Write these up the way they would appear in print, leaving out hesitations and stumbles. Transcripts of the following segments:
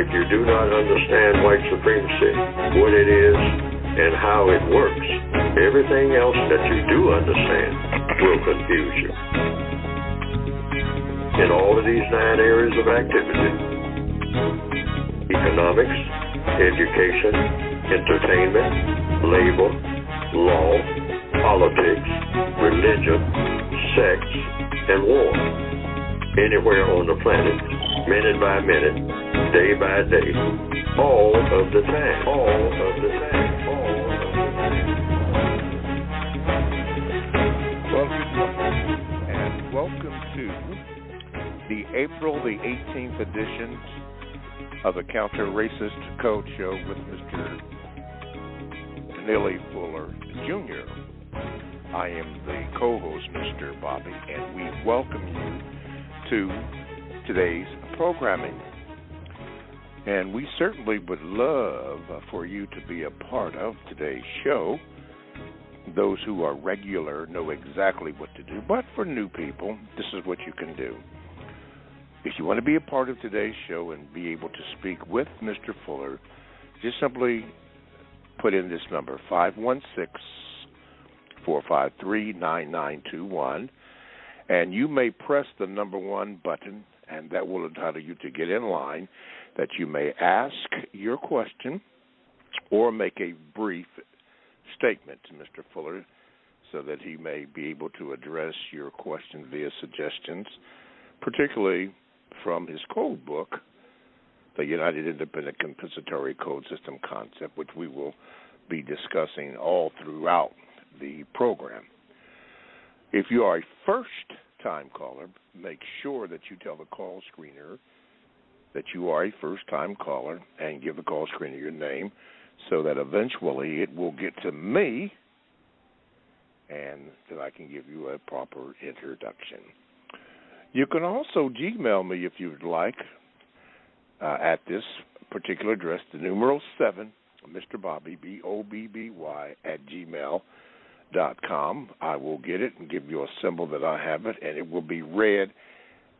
if you do not understand white supremacy, what it is, and how it works, everything else that you do understand will confuse you. In all of these 9 areas of activity, economics, education, entertainment, labor, law, politics, religion, sex, and war. Anywhere on the planet, minute by minute, day by day, all of the time, all of the time, all of the time. Well, good morning, and welcome to the April the 18th edition of the Counter-Racist Code Show with Mr. Neely Fuller Jr. I am the co-host, Mr. Bobby, and we welcome you to today's programming. And we certainly would love for you to be a part of today's show. Those who are regular know exactly what to do, but for new people, this is what you can do. If you want to be a part of today's show and be able to speak with Mr. Fuller, just simply put in this number, 516-453-9921, and you may press the number 1 button, and that will entitle you to get in line, that you may ask your question or make a brief statement to Mr. Fuller so that he may be able to address your question via suggestions, particularly from his code book, the United Independent Compensatory Code System Concept, which we will be discussing all throughout the program. If you are a first-time caller, make sure that you tell the call screener that you are a first-time caller and give the call screener your name so that eventually it will get to me and that I can give you a proper introduction. You can also Gmail me if you would like at this particular address, the numeral 7, Mr. Bobby, BOBBY, at gmail.com. I will get it and give you a symbol that I have it, and it will be read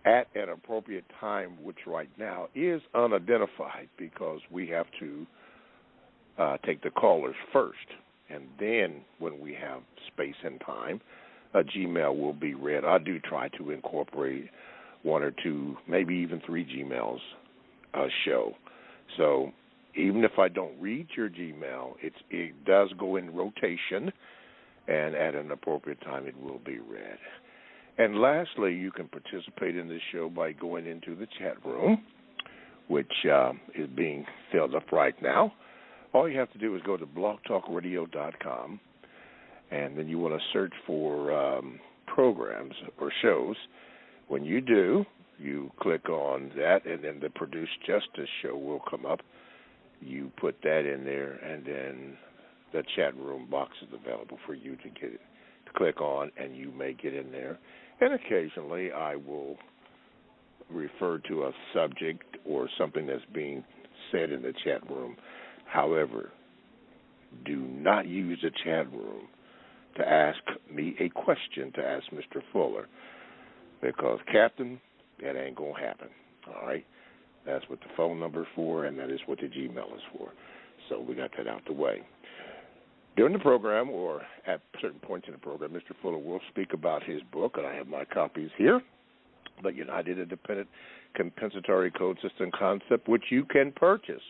at an appropriate time, which right now is unidentified because we have to take the callers first. And then when we have space and time, a Gmail will be read. I do try to incorporate 1 or 2, maybe even 3 Gmails a show. So even if I don't read your Gmail, it does go in rotation, and at an appropriate time it will be read. And lastly, you can participate in this show by going into the chat room, which is being filled up right now. All you have to do is go to blogtalkradio.com, and then you want to search for programs or shows. When you do, you click on that, and then the Produce Justice show will come up. You put that in there, and then the chat room box is available for you to get it, to click on, and you may get in there. And occasionally I will refer to a subject or something that's being said in the chat room. However, do not use the chat room to ask me a question to ask Mr. Fuller, because, Captain, that ain't going to happen, all right? That's what the phone number is for, and that is what the Gmail is for. So we got that out the way. During the program, or at certain points in the program, Mr. Fuller will speak about his book, and I have my copies here, the United Independent Compensatory Code System Concept, which you can purchase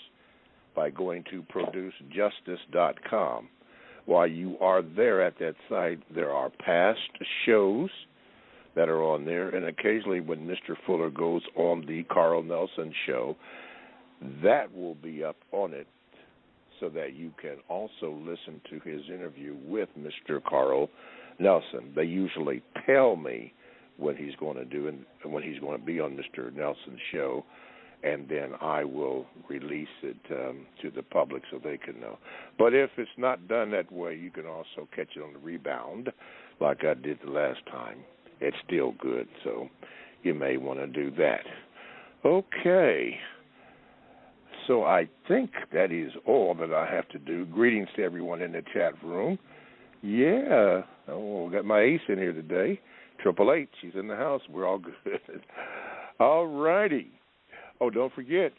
by going to producejustice.com. While you are there at that site, there are past shows that are on there, and occasionally when Mr. Fuller goes on the Carl Nelson show, that will be up on it so that you can also listen to his interview with Mr. Carl Nelson. They usually tell me what he's going to do and when he's going to be on Mr. Nelson's show, and then I will release it to the public so they can know. But if it's not done that way, you can also catch it on the rebound like I did the last time. It's still good, so you may want to do that. Okay. So I think that is all that I have to do. Greetings to everyone in the chat room. Yeah, we got my ace in here today. 888, she's in the house. We're all good. All righty. Oh, don't forget,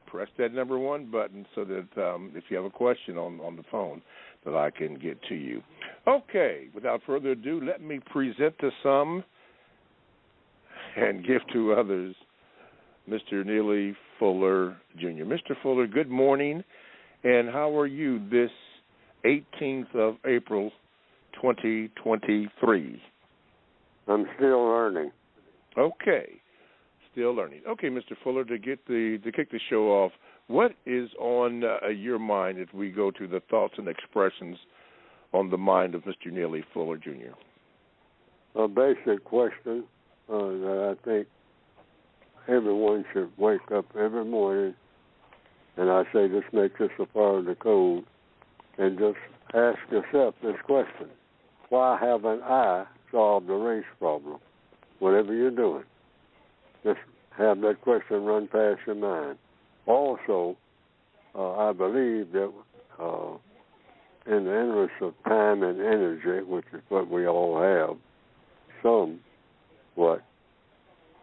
press that number 1 button so that if you have a question on the phone, that I can get to you. Okay, without further ado, let me present to some and give to others Mr. Neely Fuller, Jr. Mr. Fuller, good morning, and how are you this 18th of April, 2023? I'm still learning. Okay, still learning. Okay, Mr. Fuller, to kick the show off, what is on your mind if we go to the thoughts and expressions on the mind of Mr. Neely Fuller, Jr.? A basic question that I think everyone should wake up every morning, and I say this makes this a part of the code, and just ask yourself this question: why haven't I solved the race problem? Whatever you're doing, just have that question run past your mind. Also, I believe that in the interest of time and energy, which is what we all have, somewhat,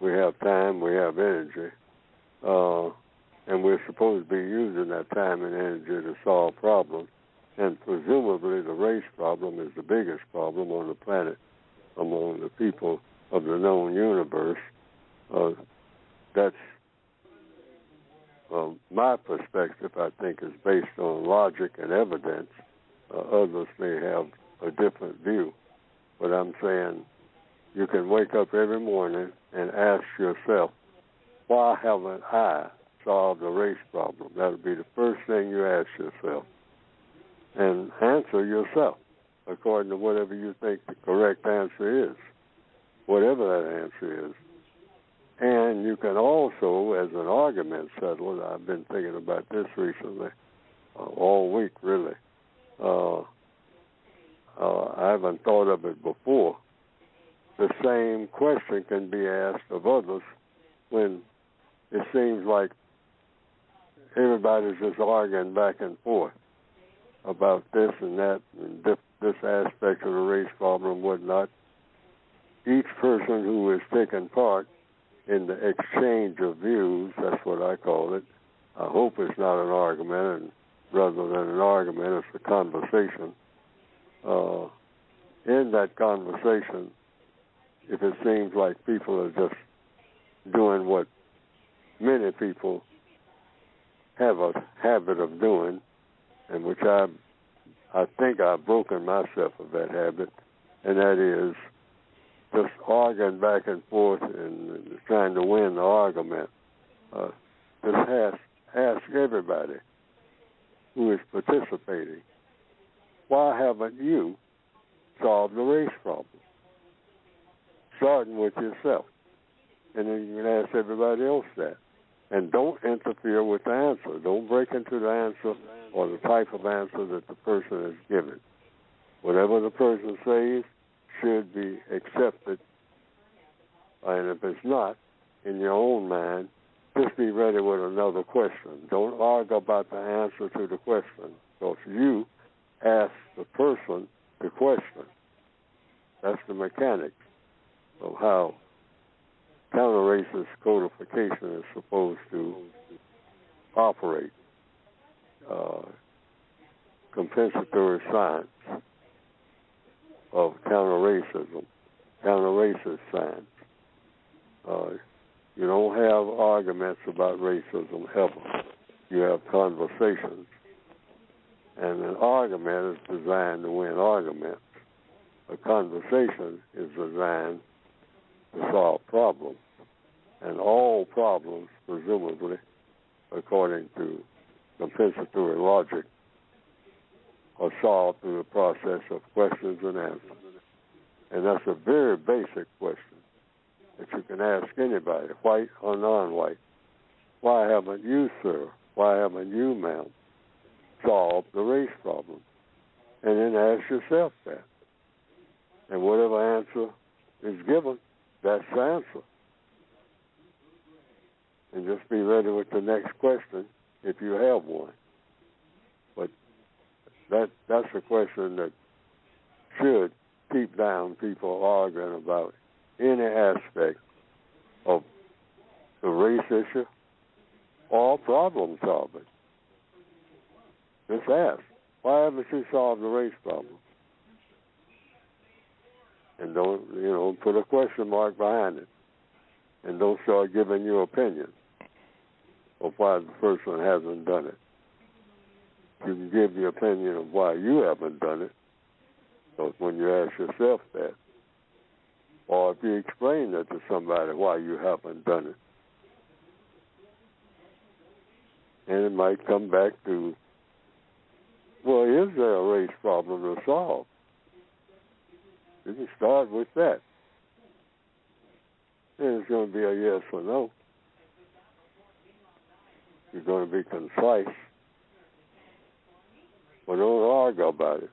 we have time, we have energy, and we're supposed to be using that time and energy to solve problems. And presumably the race problem is the biggest problem on the planet among the people of the known universe. That's my perspective, I think, is based on logic and evidence. Others may have a different view. But I'm saying you can wake up every morning and ask yourself, why haven't I solved the race problem? That would be the first thing you ask yourself. And answer yourself according to whatever you think the correct answer is, whatever that answer is. And you can also, as an argument settler, I've been thinking about this recently, all week really. I haven't thought of it before. The same question can be asked of others when it seems like everybody's just arguing back and forth about this and that and this aspect of the race problem and whatnot. Each person who is taking part in the exchange of views, that's what I call it. I hope it's not an argument, and rather than an argument, it's a conversation. In that conversation, if it seems like people are just doing what many people have a habit of doing, and which I think I've broken myself of that habit, and that is just arguing back and forth and trying to win the argument. Just ask everybody who is participating, why haven't you solved the race problem? Starting with yourself. And then you can ask everybody else that. And don't interfere with the answer. Don't break into the answer or the type of answer that the person is giving. Whatever the person says should be accepted. And if it's not, in your own mind, just be ready with another question. Don't argue about the answer to the question, because you ask the person the question. That's the mechanics of how counter-racist codification is supposed to operate. Compensatory science of counter-racism, counter-racist science. You don't have arguments about racism ever. You have conversations. And an argument is designed to win arguments. A conversation is designed to solve problems. And all problems, presumably, according to compensatory logic, are solved through the process of questions and answers. And that's a very basic question that you can ask anybody, white or non-white. Why haven't you, sir? Why haven't you, ma'am, solved the race problem? And then ask yourself that. And whatever answer is given, that's the answer. And just be ready with the next question if you have one. But that's a question that should keep down people arguing about any aspect of the race issue or problem solving. Just ask, why haven't you solved the race problem? And don't, put a question mark behind it. And don't start giving your opinion of why the person hasn't done it. You can give the opinion of why you haven't done it, but when you ask yourself that, or if you explain that to somebody why you haven't done it, and it might come back to, well, is there a race problem to solve? You can start with that. And it's going to be a yes or no. You're going to be concise. But don't argue about it.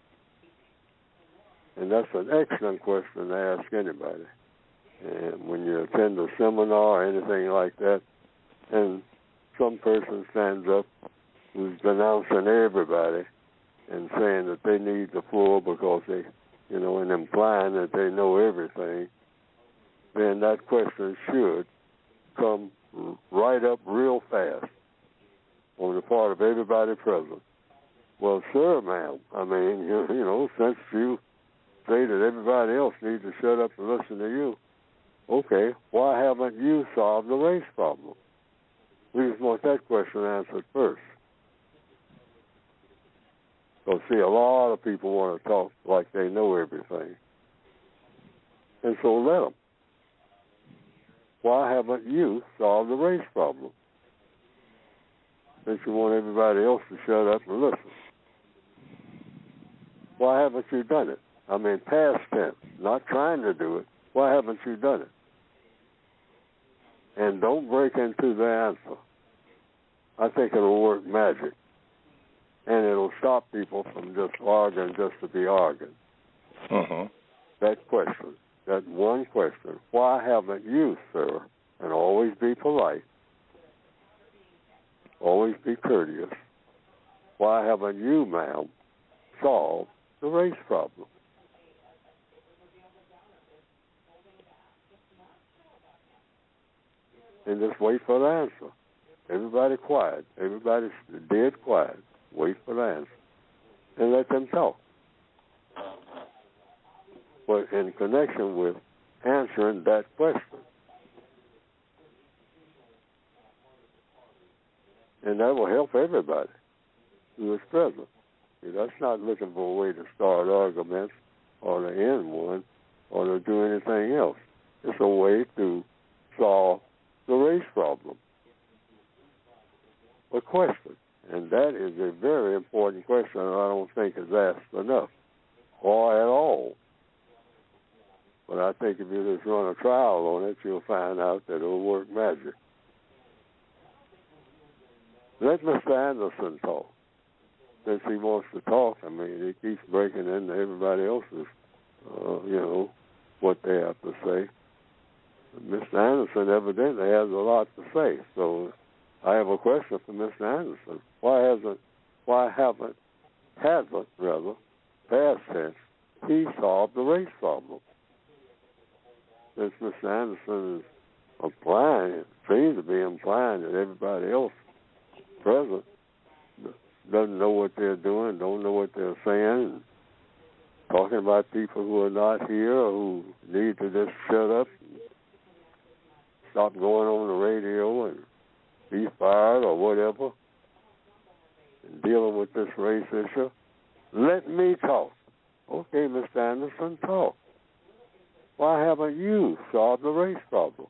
And that's an excellent question to ask anybody. And when you attend a seminar or anything like that, and some person stands up who's denouncing everybody and saying that they need the floor because they, and implying that they know everything, then that question should come right up real fast on the part of everybody present. Well, sir, ma'am, since you say that everybody else needs to shut up and listen to you, okay, why haven't you solved the race problem? We just want that question answered first. So, see, a lot of people want to talk like they know everything. And so let them. Why haven't you solved the race problem? Since you want everybody else to shut up and listen. Why haven't you done it? Past tense, not trying to do it. Why haven't you done it? And don't break into the answer. I think it'll work magic. And it'll stop people from just arguing just to be arguing. Uh-huh. That question, that one question, why haven't you, sir, and always be polite, always be courteous, why haven't you, ma'am, solved the race problem? And just wait for the answer. Everybody quiet. Everybody's dead quiet. Wait for the answer. And let them talk. But in connection with answering that question. And that will help everybody who is present. That's not looking for a way to start arguments or to end one or to do anything else. It's a way to solve the race problem. A question. And that is a very important question I don't think is asked enough or at all. But I think if you just run a trial on it, you'll find out that it'll work magic. Let Mr. Anderson talk. Since he wants to talk, he keeps breaking into everybody else's, what they have to say. Mr. Anderson evidently has a lot to say. So I have a question for Mr. Anderson. Why haven't, past tense, he solved the race problem? Since Mr. Anderson is seems to be implying that everybody else present doesn't know what they're doing, don't know what they're saying, and talking about people who are not here or who need to just shut up and stop going on the radio and be fired or whatever, and dealing with this race issue. Let me talk. Okay, Mr. Anderson, talk. Why haven't you solved the race problem?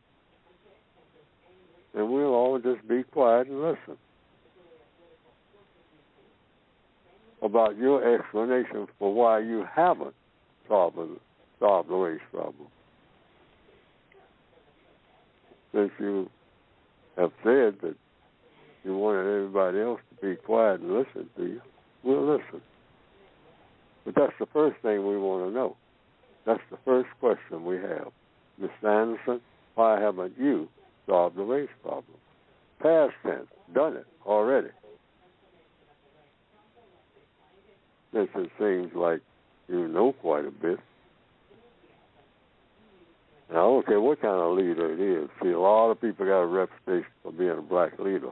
And we'll all just be quiet and listen about your explanation for why you haven't solved the race problem. Since you have said that you wanted everybody else to be quiet and listen to you, we'll listen. But that's the first thing we want to know. That's the first question we have. Mr. Anderson, why haven't you solved the race problem? Past tense, done it already. Since it seems like you know quite a bit. And I don't care what kind of leader it is. See, a lot of people got a reputation for being a black leader.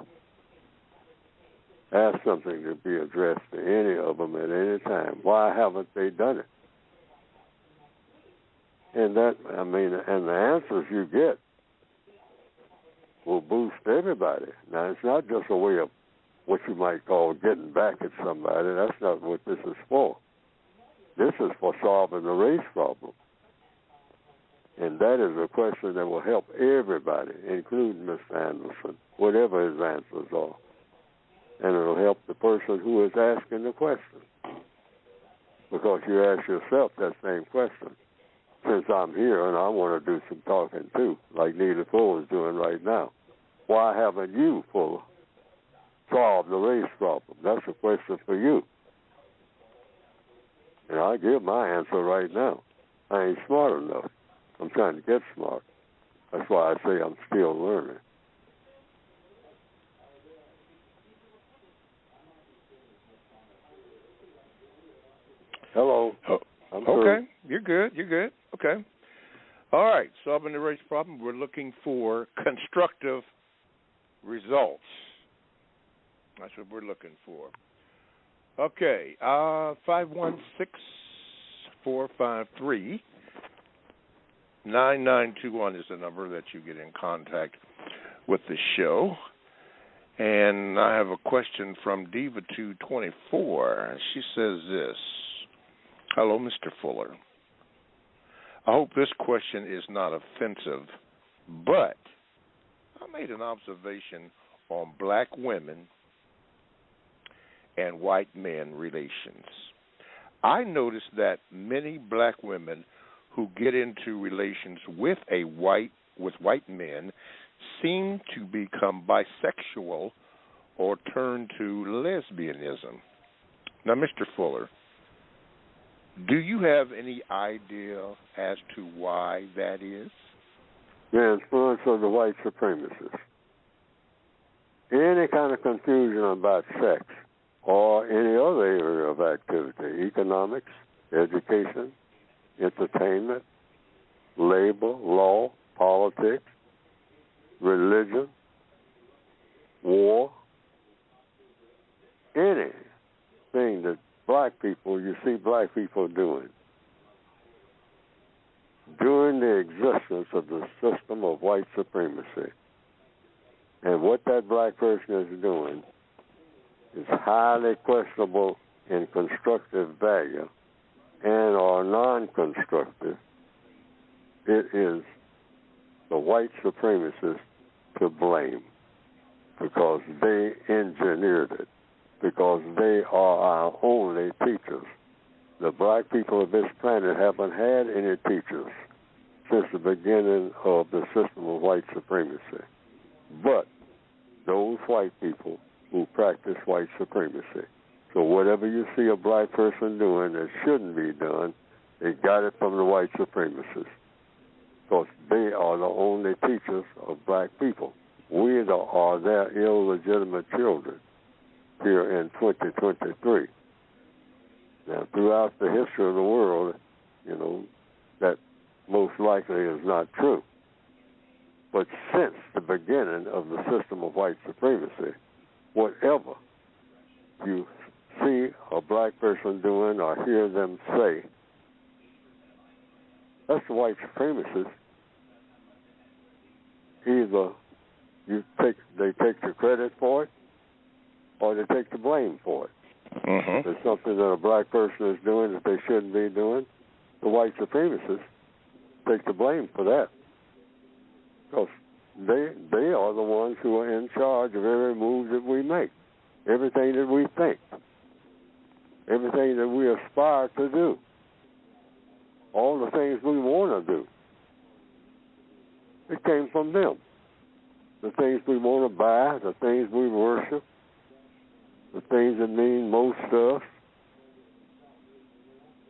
ask something to be addressed to any of them at any time. Why haven't they done it? And the answers you get will boost everybody. Now, it's not just a way of what you might call getting back at somebody. That's not what this is for. This is for solving the race problem. And that is a question that will help everybody, including Mr. Anderson, whatever his answers are. And it'll help the person who is asking the question. Because you ask yourself that same question. Since I'm here and I want to do some talking too, like Neely Fuller is doing right now, why haven't you, Fuller, solved the race problem? That's a question for you. And I give my answer right now. I ain't smart enough. I'm trying to get smart. That's why I say I'm still learning. Hello. Oh, okay. You're good. Okay. All right. Solving the race problem, we're looking for constructive results. That's what we're looking for. Okay. 516-453-9921 is the number that you get in contact with the show. And I have a question from Diva224. She says this. Hello, Mr. Fuller. I hope this question is not offensive, but I made an observation on black women and white men relations. I noticed that many black women who get into relations with white men seem to become bisexual or turn to lesbianism. Now, Mr. Fuller, do you have any idea as to why that is? The influence of the white supremacists. Any kind of confusion about sex or any other area of activity, economics, education, entertainment, labor, law, politics, religion, war, anything that you see black people doing during the existence of the system of white supremacy. And what that black person is doing is highly questionable in constructive value and or non-constructive. It is the white supremacists to blame because they engineered it, because they are our only teachers. The black people of this planet haven't had any teachers since the beginning of the system of white supremacy. But those white people who practice white supremacy. So whatever you see a black person doing that shouldn't be done, they got it from the white supremacists. Because they are the only teachers of black people. We are their illegitimate children here in 2023. Now, throughout the history of the world, that most likely is not true. But since the beginning of the system of white supremacy, whatever you see a black person doing or hear them say, that's the white supremacists. Either they take the credit for it or they take the blame for it. Mm-hmm. If there's something that a black person is doing that they shouldn't be doing, the white supremacists take the blame for that. Because they are the ones who are in charge of every move that we make, everything that we think, everything that we aspire to do, all the things we want to do. It came from them. The things we want to buy, the things we worship, the things that mean most to us,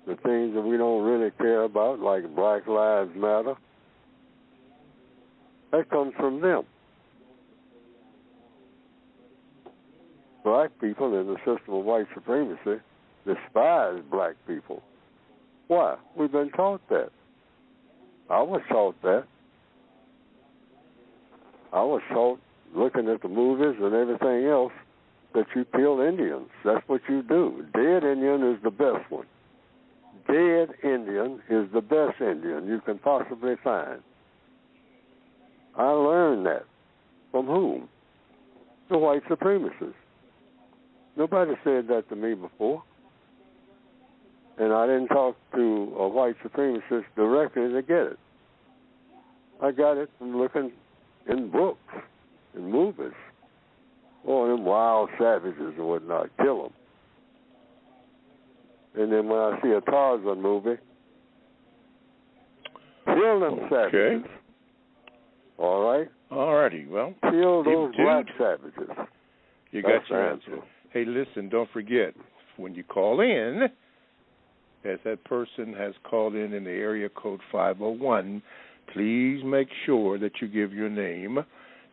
the things that we don't really care about, like Black Lives Matter, that comes from them. Black people in the system of white supremacy despise black people. Why? We've been taught that. I was taught that. I was taught, looking at the movies and everything else, that you kill Indians. That's what you do. Dead Indian is the best one. Dead Indian is the best Indian you can possibly find. I learned that. From whom? The white supremacists. Nobody said that to me before. And I didn't talk to a white supremacist directly to get it. I got it from looking in books and movies. Oh, them wild savages and whatnot, kill them. And then when I see a Tarzan movie, kill them savages. All right? All righty. Well, kill those black savages. You got your answer. Hey, listen, don't forget, when you call in, as that person has called in the area code 501, please make sure that you give your name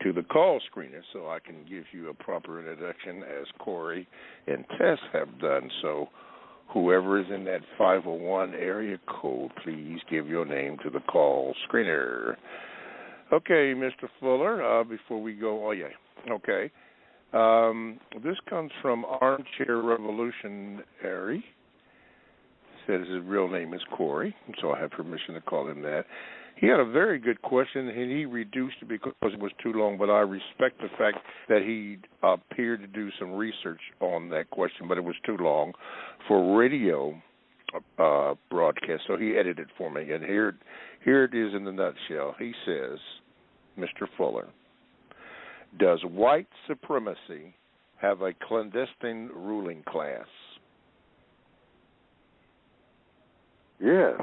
to the call screener so I can give you a proper introduction as Corey and Tess have done. So whoever is in that 501 area code, please give your name to the call screener. Okay, Mr. Fuller, before we go, okay. This comes from Armchair Revolutionary. Says his real name is Corey, so I have permission to call him that. He had a very good question, and he reduced it because it was too long, but I respect the fact that he appeared to do some research on that question, but it was too long for radio broadcast, so he edited it for me, and here it is in a nutshell. He says, Mr. Fuller, does white supremacy have a clandestine ruling class? Yes.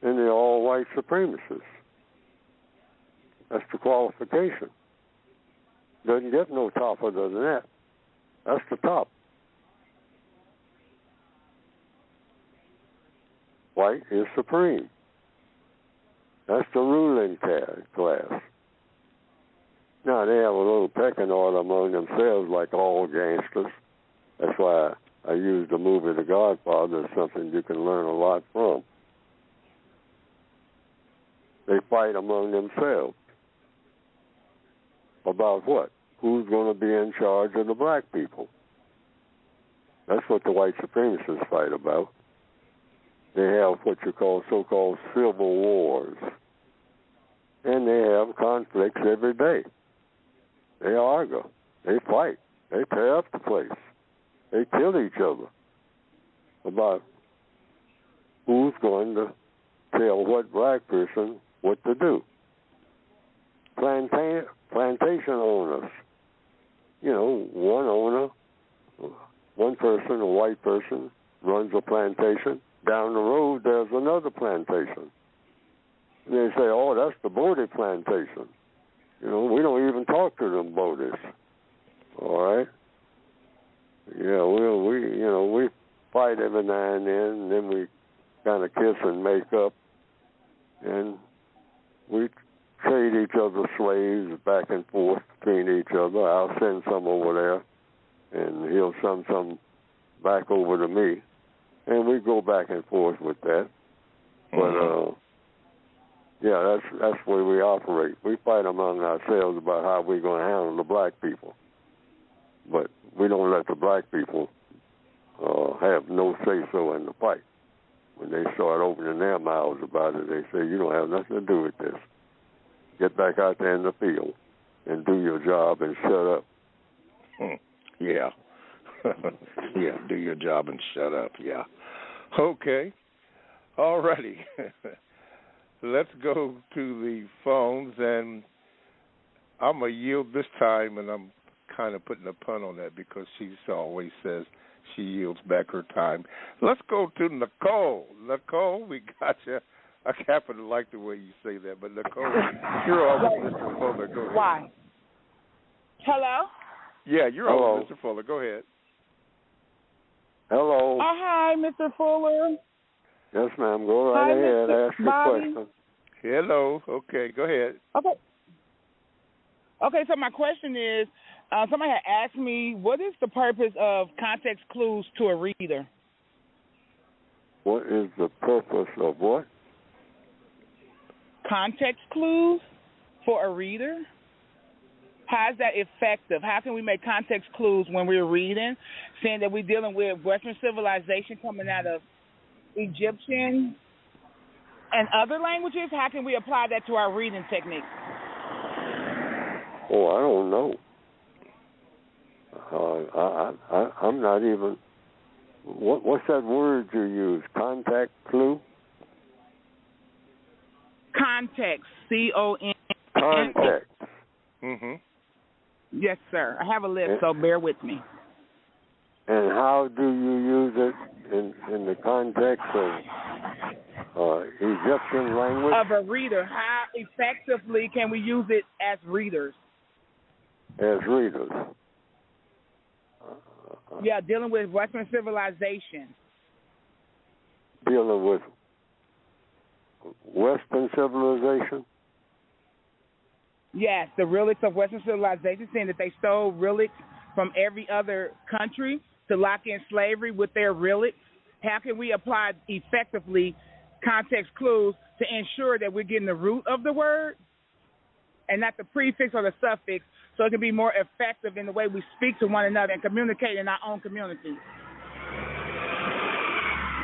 And they're all white supremacists. That's the qualification. Doesn't get no tougher than that. That's the top. White is supreme. That's the ruling class. Now, they have a little pecking order among themselves like all gangsters. That's why I use the movie The Godfather as something you can learn a lot from. They fight among themselves. About what? Who's going to be in charge of the black people? That's what the white supremacists fight about. They have what you call so-called civil wars. And they have conflicts every day. They argue. They fight. They tear up the place. They kill each other about who's going to tell what black person what to do. Plantation owners. You know, one owner, one person, a white person, runs a plantation. Down the road, there's another plantation. And they say, oh, that's the Bodie plantation. You know, we don't even talk to them Bodies. All right? Yeah, we fight every now and then we kind of kiss and make up, and we trade each other slaves back and forth between each other. I'll send some over there, and he'll send some back over to me, and we go back and forth with that. But yeah, that's the way we operate. We fight among ourselves about how we're going to handle the black people, but we don't let the black people have no say-so in the fight. When they start opening their mouths about it, they say, you don't have nothing to do with this. Get back out there in the field and do your job and shut up. Yeah. Yeah, do your job and shut up, yeah. Okay. All righty. Let's go to the phones, and I'm going to yield this time, and I'm kind of putting a pun on that because she always says she yields back her time. Let's go to Nicole. Nicole, we got you. I happen to like the way you say that, but Nicole, you're on with Mr. Fuller. Go ahead. Why? Hello? Yeah, you're on with Mr. Fuller. Go ahead. Hello. Hi, Mr. Fuller. Yes, ma'am. Go right ahead. Ask your question. Hello. Okay, go ahead. Okay, so my question is, somebody had asked me, what is the purpose of context clues to a reader? What is the purpose of what? Context clues for a reader? How is that effective? How can we make context clues when we're reading, saying that we're dealing with Western civilization coming out of Egyptian and other languages? How can we apply that to our reading techniques? Oh, I don't know. I'm not even. What's that word you use? Contact clue? Context. C-O-N. Context. Mm-hmm. Yes, sir. I have a list, so bear with me. And how do you use it in the context of Egyptian language? Of a reader. How effectively can we use it as readers? As readers. Yeah, dealing with Western civilization. Dealing with Western civilization? Yes, the relics of Western civilization, saying that they stole relics from every other country to lock in slavery with their relics. How can we apply effectively context clues to ensure that we're getting the root of the word and not the prefix or the suffix, so it can be more effective in the way we speak to one another and communicate in our own community?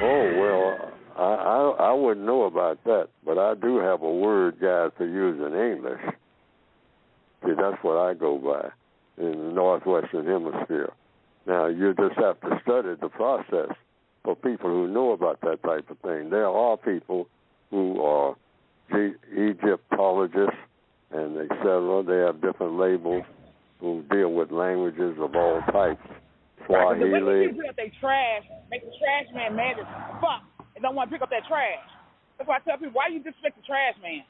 Oh, well, I wouldn't know about that, but I do have a word, guys, to use in English. See, that's what I go by in the Northwestern Hemisphere. Now, you just have to study the process for people who know about that type of thing. There are people who are Egyptologists and et cetera. They have different labels who deal with languages of all types. Swahili. Right, the way people pick up their trash make the trash man mad as fuck and don't want to pick up that trash. That's why I tell people, why you disrespect the trash man?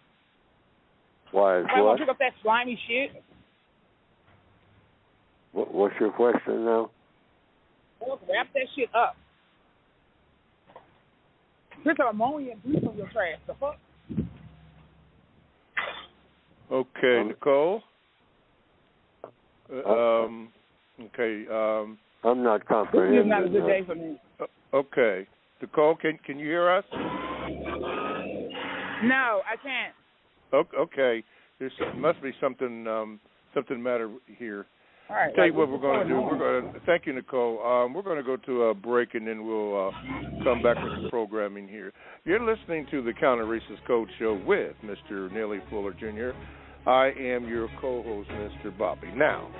Why is why what? Pick up that slimy shit? What's your question now? Wrap that shit up. Pick up ammonia and grease on your trash. The fuck? Okay, Nicole. Okay. I'm not comprehending. This is not a good day for me. Okay, Nicole, can you hear us? No, I can't. Okay, there must be something matter here. All right. Tell you what we're going to do. Thank you, Nicole. We're going to go to a break, and then we'll come back with the programming here. You're listening to the Counter Racist Code Show with Mr. Neely Fuller Jr. I am your co-host, Mr. Bobby. Now,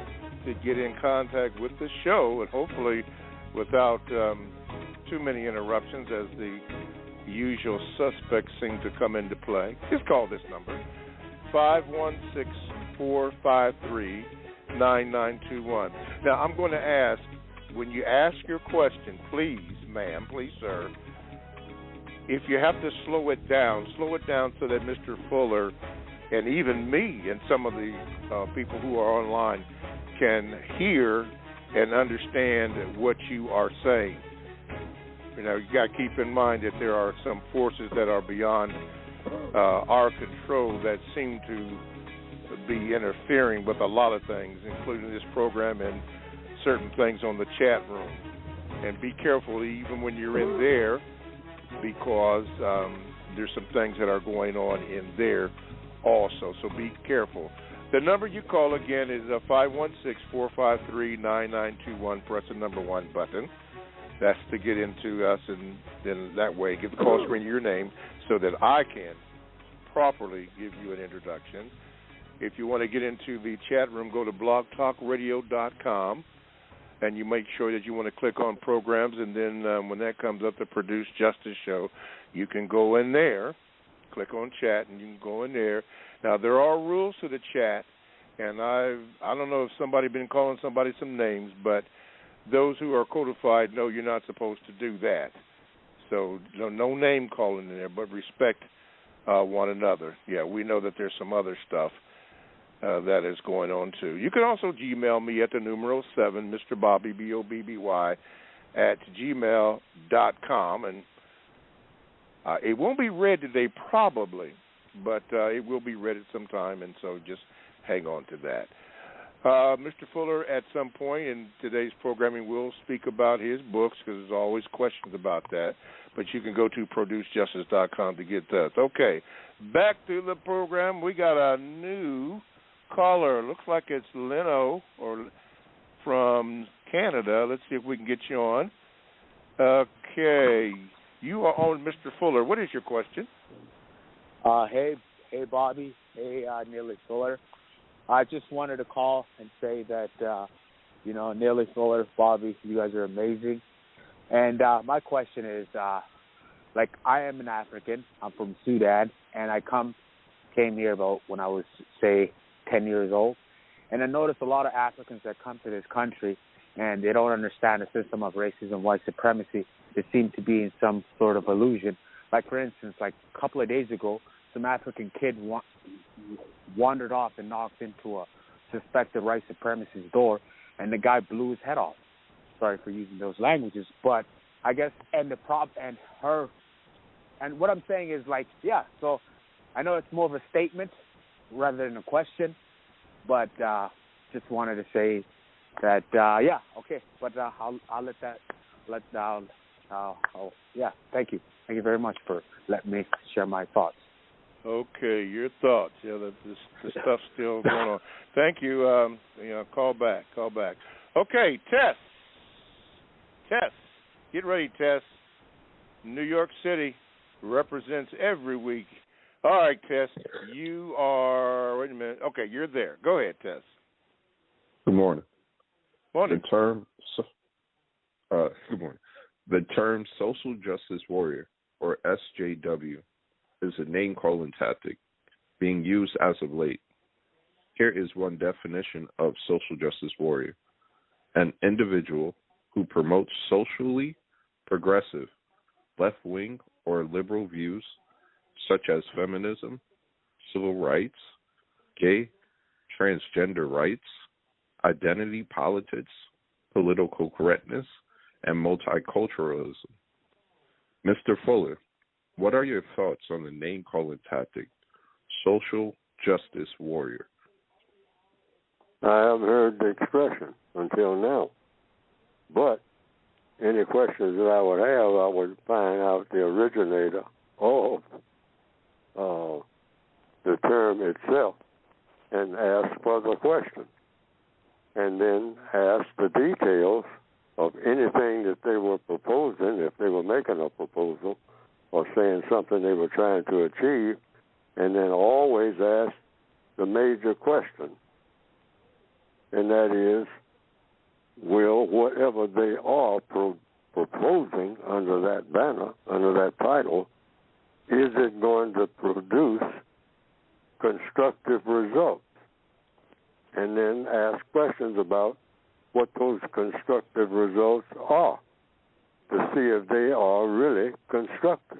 to get in contact with the show, and hopefully without too many interruptions as the usual suspects seem to come into play, just call this number, 516-453-9921. Now, I'm going to ask, when you ask your question, please, ma'am, please, sir, if you have to slow it down so that Mr. Fuller and even me and some of the people who are online can hear and understand what you are saying. You know, you got to keep in mind that there are some forces that are beyond our control that seem to be interfering with a lot of things, including this program and certain things on the chat room. And be careful even when you're in there, because there's some things that are going on in there also. So be careful. The number you call again is 516-453-9921. Press the number 1 button. That's to get into us, and then that way give the call screen your name so that I can properly give you an introduction. If you want to get into the chat room, go to blogtalkradio.com, and you make sure that you want to click on programs, and then when that comes up, the Produce Justice Show, you can go in there, click on chat, and you can go in there. Now, there are rules to the chat, and I don't know if somebody's been calling somebody some names, but those who are codified know you're not supposed to do that. So no name calling in there, but respect one another. Yeah, we know that there's some other stuff that is going on, too. You can also Gmail me at the numero 7, Mr. Bobby, BOBBY, at gmail.com. And it won't be read today, probably, but it will be read at some time, and so just hang on to that. Mr. Fuller, at some point in today's programming, will speak about his books, because there's always questions about that. But you can go to producejustice.com to get that. Okay, back to the program. We got a new caller. Looks like it's Leno or from Canada. Let's see if we can get you on. Okay. You are on, Mr. Fuller. What is your question? Hey, Bobby. Hey, Neely Fuller. I just wanted to call and say that, Neely Fuller, Bobby, you guys are amazing. And my question is, I am an African. I'm from Sudan, and I came here about when I was, say, 10 years old. And I noticed a lot of Africans that come to this country, and they don't understand the system of racism, white supremacy. They seem to be in some sort of illusion. Like, for instance, a couple of days ago, some African kid wandered off and knocked into a suspected white supremacist door, and the guy blew his head off. Sorry for using those languages, but I guess, and what I'm saying is, so I know it's more of a statement rather than a question, but just wanted to say that, okay, but I'll let that, thank you. Thank you very much for letting me share my thoughts. Okay, your thoughts. Yeah, the stuff's still going on. Thank you. Call back. Okay, Tess. Get ready, Tess. New York City represents every week. All right, Tess, you are, wait a minute. Okay, you're there. Go ahead, Tess. Good morning. Morning. Good morning. The term social justice warrior, or SJW, is a name-calling tactic being used as of late. Here is one definition of social justice warrior: an individual who promotes socially progressive, left-wing, or liberal views such as feminism, civil rights, gay, transgender rights, identity politics, political correctness, and multiculturalism. Mr. Fuller, what are your thoughts on the name-calling tactic, social justice warrior? I haven't heard the expression until now. But any questions that I would have, I would find out the originator of the term itself and ask further questions. And then ask the details of anything that they were proposing, if they were making a proposal or saying something they were trying to achieve, and then always ask the major question, and that is, will whatever they are proposing under that banner, under that title, is it going to produce constructive results? And then ask questions about what those constructive results are to see if they are really constructive.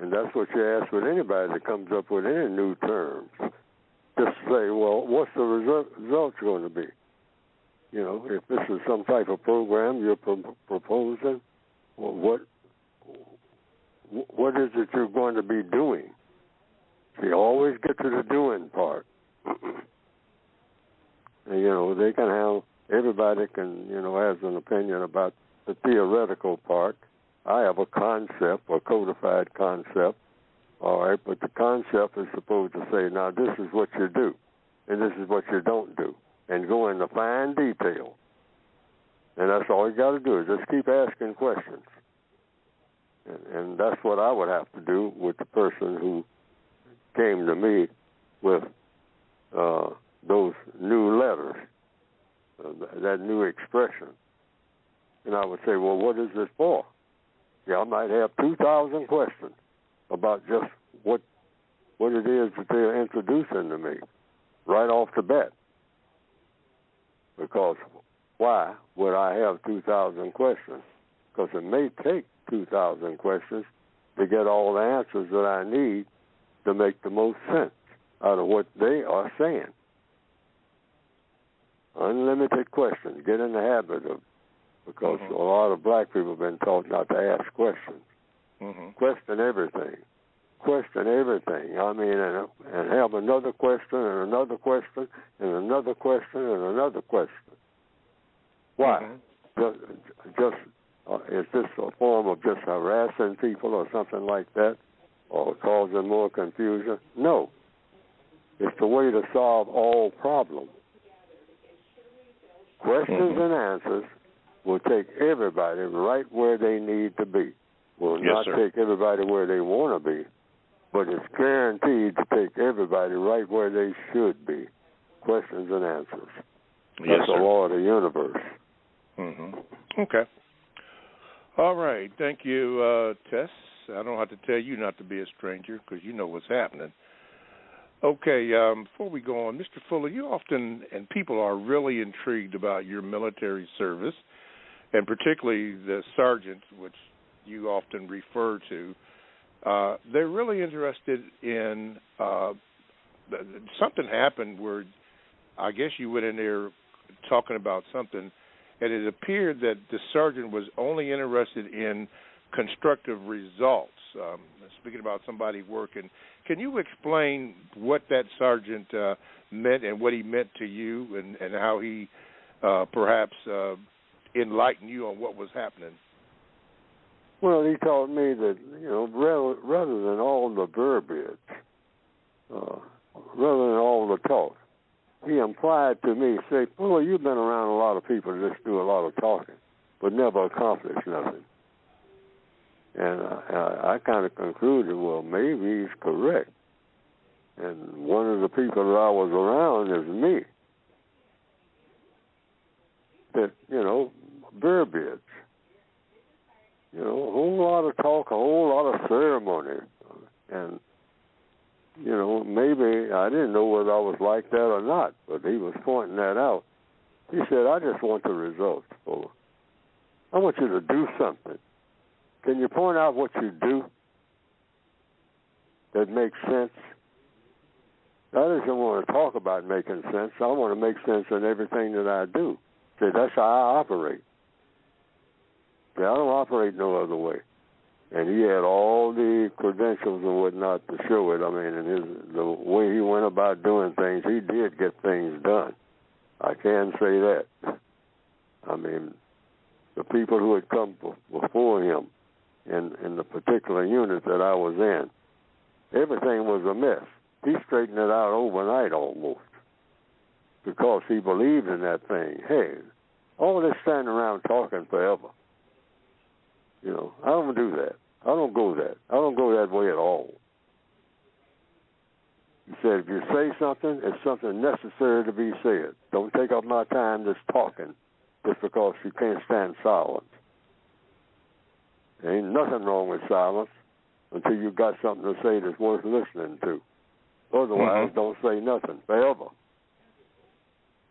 And that's what you ask with anybody that comes up with any new terms. Just say, well, what's the results going to be? If this is some type of program you're proposing, well, what is it you're going to be doing? So you always get to the doing part. And, they can have, everybody can, has an opinion about the theoretical part. I have a concept, a codified concept, all right, but the concept is supposed to say, now this is what you do, and this is what you don't do, and go into fine detail. And that's all you got to do is just keep asking questions. And that's what I would have to do with the person who came to me with those new letters, that new expression. And I would say, well, what is this for? Yeah, I might have 2,000 questions about just what it is that they're introducing to me right off the bat. Because why would I have 2,000 questions? Because it may take 2,000 questions to get all the answers that I need to make the most sense out of what they are saying. Unlimited questions. Get in the habit of, because a lot of black people have been taught not to ask questions. Question everything. Question everything. I mean, and have another question and another question and another question and another question. Why? Just is this a form of just harassing people or something like that, or causing more confusion? No. It's the way to solve all problems. Questions and answers will take everybody right where they need to be. Will not take everybody where they want to be, but it's guaranteed to take everybody right where they should be. Questions and answers. That's the law of the universe. Okay. All right. Thank you, Tess. I don't have to tell you not to be a stranger because you know what's happening. Okay, before we go on, Mr. Fuller, you often, and people are really intrigued about your military service, and particularly the sergeant, which you often refer to. They're really interested in something happened where I guess you went in there talking about something, and it appeared that the sergeant was only interested in constructive results. Speaking about somebody working, can you explain what that sergeant meant and what he meant to you, and how he perhaps enlightened you on what was happening? Well, he taught me that, rather than all the verbiage, rather than all the talk, he implied to me, say, well, you've been around a lot of people that just do a lot of talking, but never accomplish nothing. And I kind of concluded, well, maybe he's correct. And one of the people that I was around is me. That, verbiage. A whole lot of talk, a whole lot of ceremony. And, maybe I didn't know whether I was like that or not, but he was pointing that out. He said, I just want the results, Fuller. I want you to do something. Can you point out what you do that makes sense? I just don't want to talk about making sense. I want to make sense in everything that I do. See, that's how I operate. See, I don't operate no other way. And he had all the credentials and whatnot to show it. I mean, and the way he went about doing things, he did get things done. I can say that. I mean, the people who had come before him in the particular unit that I was in, everything was a mess. He straightened it out overnight almost because he believed in that thing. Hey, all this standing around talking forever. I don't do that. I don't go that way at all. He said, if you say something, it's something necessary to be said. Don't take up my time just talking just because you can't stand silence. There ain't nothing wrong with silence until you got something to say that's worth listening to. Otherwise, don't say nothing forever.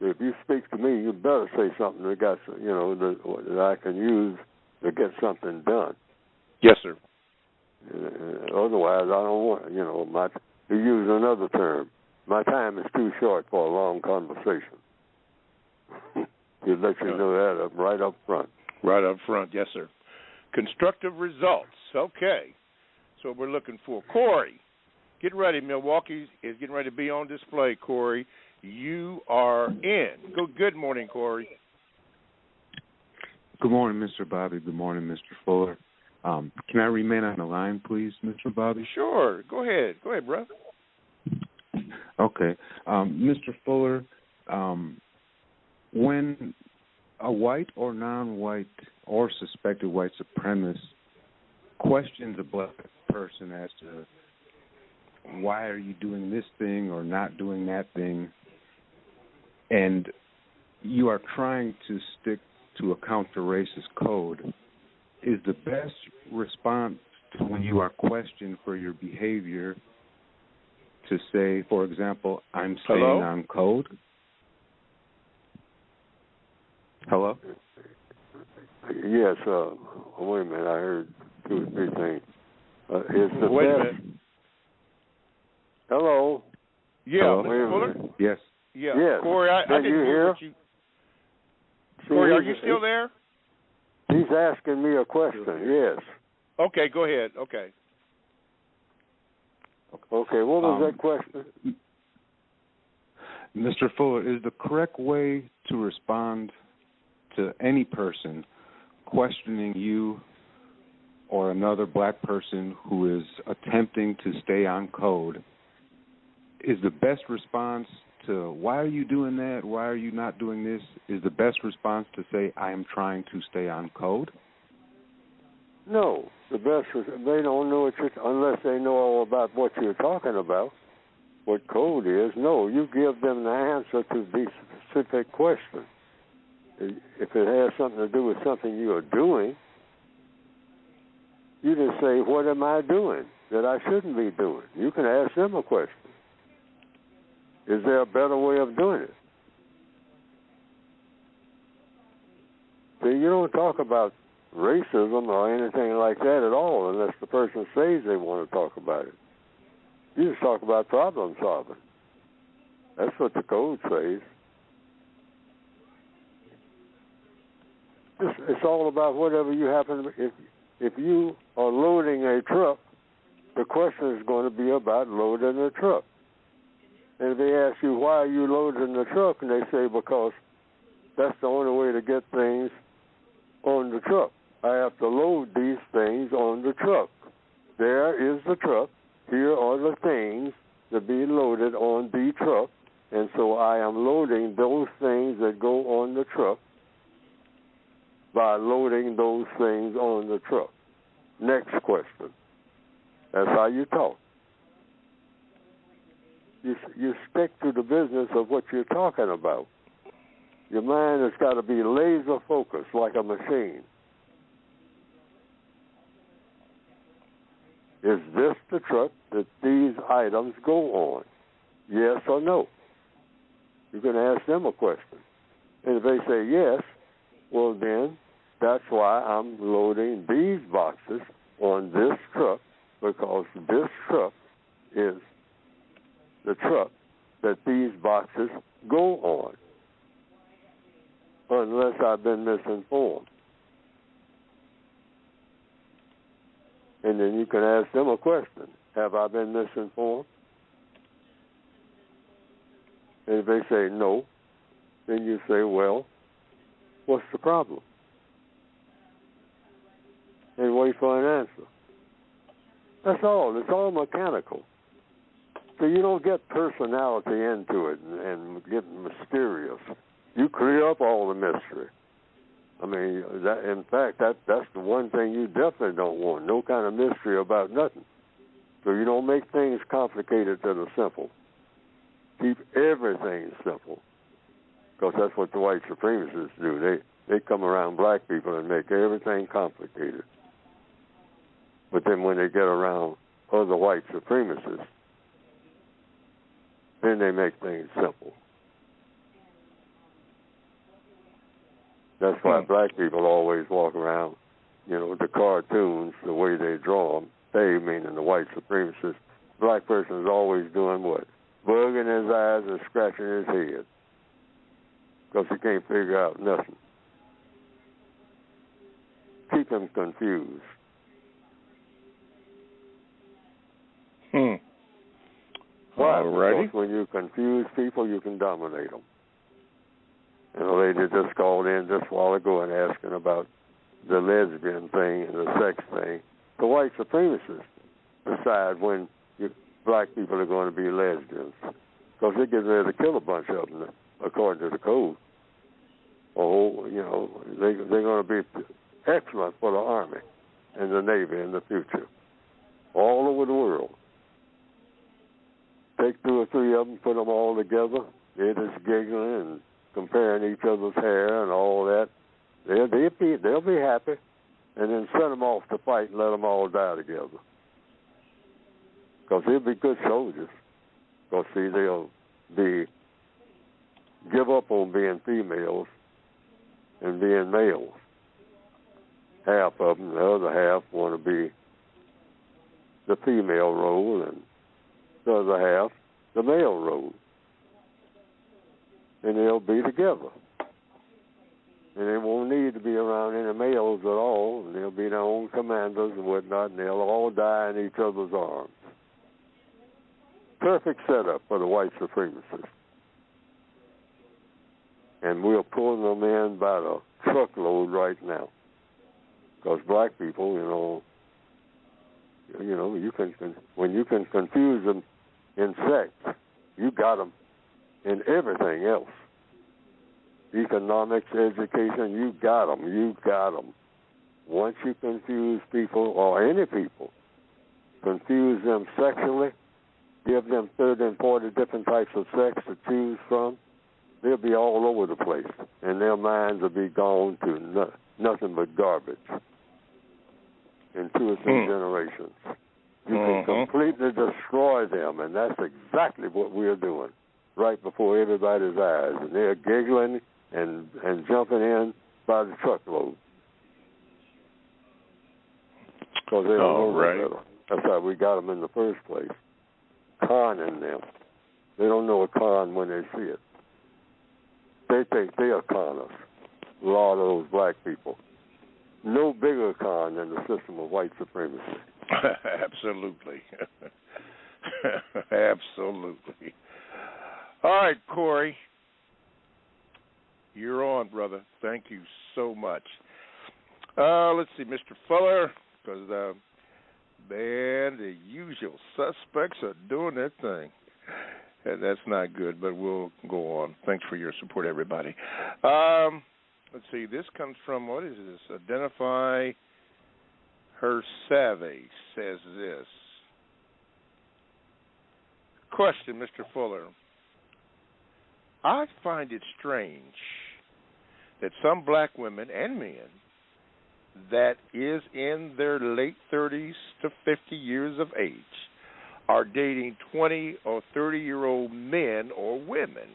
If you speak to me, you better say something that got, that I can use to get something done. Yes, sir. Otherwise, I don't want, to use another term. My time is too short for a long conversation. He'll let you know that right up front. Right up front, yes, sir. Constructive results. Okay. So we're looking for Corey. Get ready. Milwaukee is getting ready to be on display, Corey. You are in. Good morning, Corey. Good morning, Mr. Bobby. Good morning, Mr. Fuller. Can I remain on the line, please, Mr. Bobby? Sure. Go ahead. Go ahead, brother. Okay. Mr. Fuller, when a white or non-white or suspected white supremacist questions a black person as to why are you doing this thing or not doing that thing, and you are trying to stick to a counter-racist code, is the best response to when you are questioned for your behavior to say, for example, I'm staying on code? Hello? Yes, wait a minute, I heard 2 or 3 things. Is the wait best... a minute. Hello? Yeah, Mr. Fuller? Yes. Yeah. Yes. Corey, I didn't hear what you... Corey, are you still there? He's asking me a question, yes. Okay, go ahead. Okay, what was that question? Mr. Fuller, is the correct way to respond to any person questioning you or another black person who is attempting to stay on code, is the best response to why are you doing that? Why are you not doing this? Is the best response to say I am trying to stay on code? No, the best is they don't know unless they know all about what you're talking about, what code is. No, you give them the answer to the specific question. If it has something to do with something you are doing, you just say, what am I doing that I shouldn't be doing? You can ask them a question. Is there a better way of doing it? See, you don't talk about racism or anything like that at all unless the person says they want to talk about it. You just talk about problem solving. That's what the code says. It's all about whatever you happen to. If you are loading a truck, the question is going to be about loading the truck. And if they ask you, why are you loading the truck? And they say, because that's the only way to get things on the truck. I have to load these things on the truck. There is the truck. Here are the things to be loaded on the truck. And so I am loading those things that go on the truck by loading those things on the truck. Next question. That's how you talk. You stick to the business of what you're talking about. Your mind has got to be laser focused like a machine. Is this the truck that these items go on? Yes or no? You can ask them a question. And if they say yes, well then, that's why I'm loading these boxes on this truck, because this truck is the truck that these boxes go on, unless I've been misinformed. And then you can ask them a question. Have I been misinformed? And if they say no, then you say, well, what's the problem? And wait for an answer. That's all. It's all mechanical. So you don't get personality into it and get mysterious. You clear up all the mystery. I mean, in fact, that's the one thing you definitely don't want. No kind of mystery about nothing. So you don't make things complicated that are simple. Keep everything simple. Because that's what the white supremacists do. They come around black people and make everything complicated. But then when they get around other white supremacists, then they make things simple. That's why black people always walk around, the cartoons, the way they draw them, they, meaning the white supremacists, black person is always doing what? Bugging his eyes and scratching his head. Because he can't figure out nothing. Keep him confused. Why? Because when you confuse people, you can dominate them. And a lady just called in just a while ago and asking about the lesbian thing and the sex thing. The white supremacists decide when black people are going to be lesbians. Because they get ready to kill a bunch of them, according to the code. They're going to be excellent for the Army and the Navy in the future. All over the world. Take 2 or 3 of them, put them all together. They're just giggling and comparing each other's hair and all that. They'll be happy, and then send them off to fight and let them all die together. Because they'll be good soldiers. Because, see, they'll give up on being females and being males. Half of them, the other half, want to be the female role, and the other half, the male role. And they'll be together. And they won't need to be around any males at all, and they'll be their own commanders and whatnot, and they'll all die in each other's arms. Perfect setup for the white supremacists. And we're pulling them in by the truckload right now. Because black people, you can when you can confuse them in sex, You got them in everything else. Economics, education, you got them. You got them. Once you confuse people, or any people, confuse them sexually, give them 30 and 40 different types of sex to choose from, they'll be all over the place, and their minds will be gone to nothing but garbage in 2 or 3 generations. You can completely destroy them, and that's exactly what we're doing right before everybody's eyes, and they're giggling and jumping in by the truckload. Because they don't know better. That's how we got them in the first place, conning them. They don't know a con when they see it. They think they are conners, a lot of those black people. No bigger con than the system of white supremacy. Absolutely. Absolutely. All right, Corey. You're on, brother. Thank you so much. Let's see, Mr. Fuller, because, man, the usual suspects are doing their thing. And that's not good, but we'll go on. Thanks for your support, everybody. Let's see, this comes from, what is this? Identify Her Savvy says this. Question, Mr. Fuller. I find it strange that some black women and men that is in their late 30s to 50 years of age are dating 20 or 30-year-old men or women.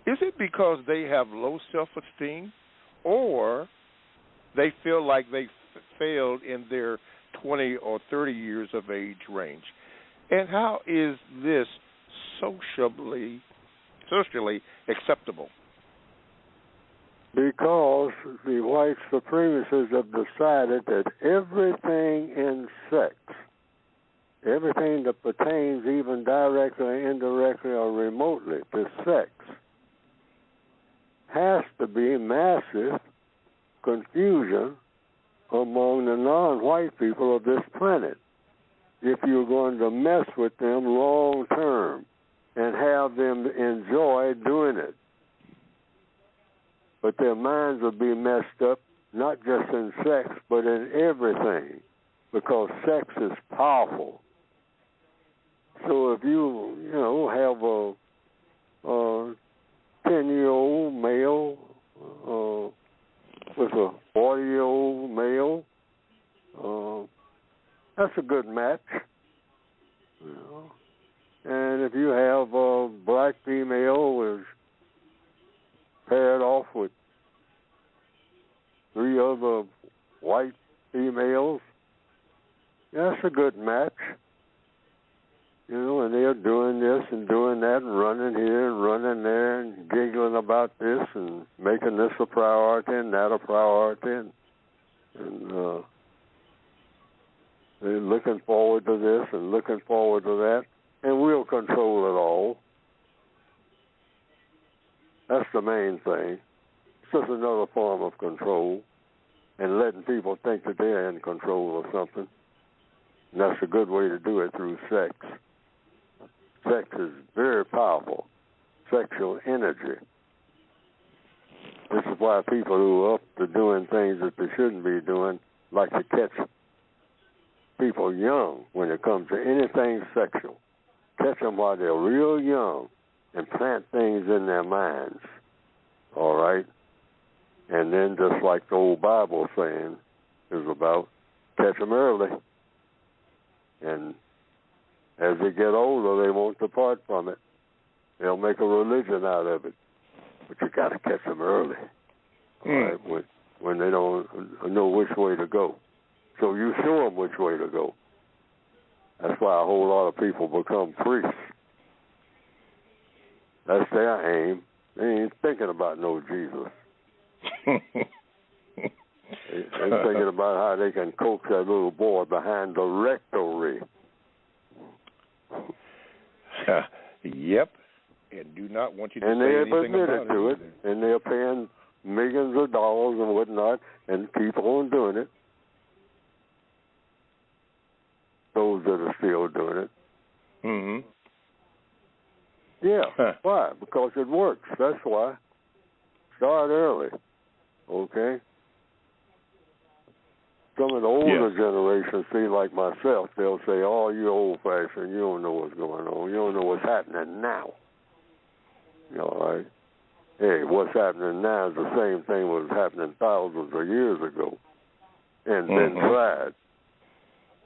Is it because they have low self-esteem, or they feel like they failed in their 20 or 30 years of age range? And how is this socially acceptable? Because the white supremacists have decided that everything in sex, everything that pertains even directly, indirectly, or remotely to sex, has to be massive confusion among the non-white people of this planet if you're going to mess with them long term and have them enjoy doing it. But their minds will be messed up, not just in sex, but in everything, because sex is powerful. So if you have a 10-year-old male with a 40-year-old male, that's a good match. And if you have a black female with paired off with 3 other white females, that's a good match. And they're doing this and doing that and running here and running there and giggling about this and making this a priority and that a priority. And they're looking forward to this and looking forward to that. And we'll control it all. That's the main thing. It's just another form of control and letting people think that they're in control of something. And that's a good way to do it, through sex. Sex is very powerful, sexual energy. This is why people who are up to doing things that they shouldn't be doing like to catch people young when it comes to anything sexual. Catch them while they're real young and plant things in their minds, all right? And then just like the old Bible saying is about, catch them early. And as they get older, they won't depart from it. They'll make a religion out of it. But you got to catch them early, all right, when they don't know which way to go. So you show them which way to go. That's why a whole lot of people become priests. That's their aim. They ain't thinking about no Jesus. They're thinking about how they can coax that little boy behind the rectory. Yep. And do not want you to say anything about it. And they've admitted to it, and they're paying millions of dollars and whatnot, and keep on doing it. Those that are still doing it. Mm-hmm. Yeah. Why? Because it works. That's why. Start early. Okay? Some of the older generations, see, like myself, they'll say, oh, you're old-fashioned. You don't know what's going on. You don't know what's happening now. All right? Hey, what's happening now is the same thing was happening thousands of years ago and been tried.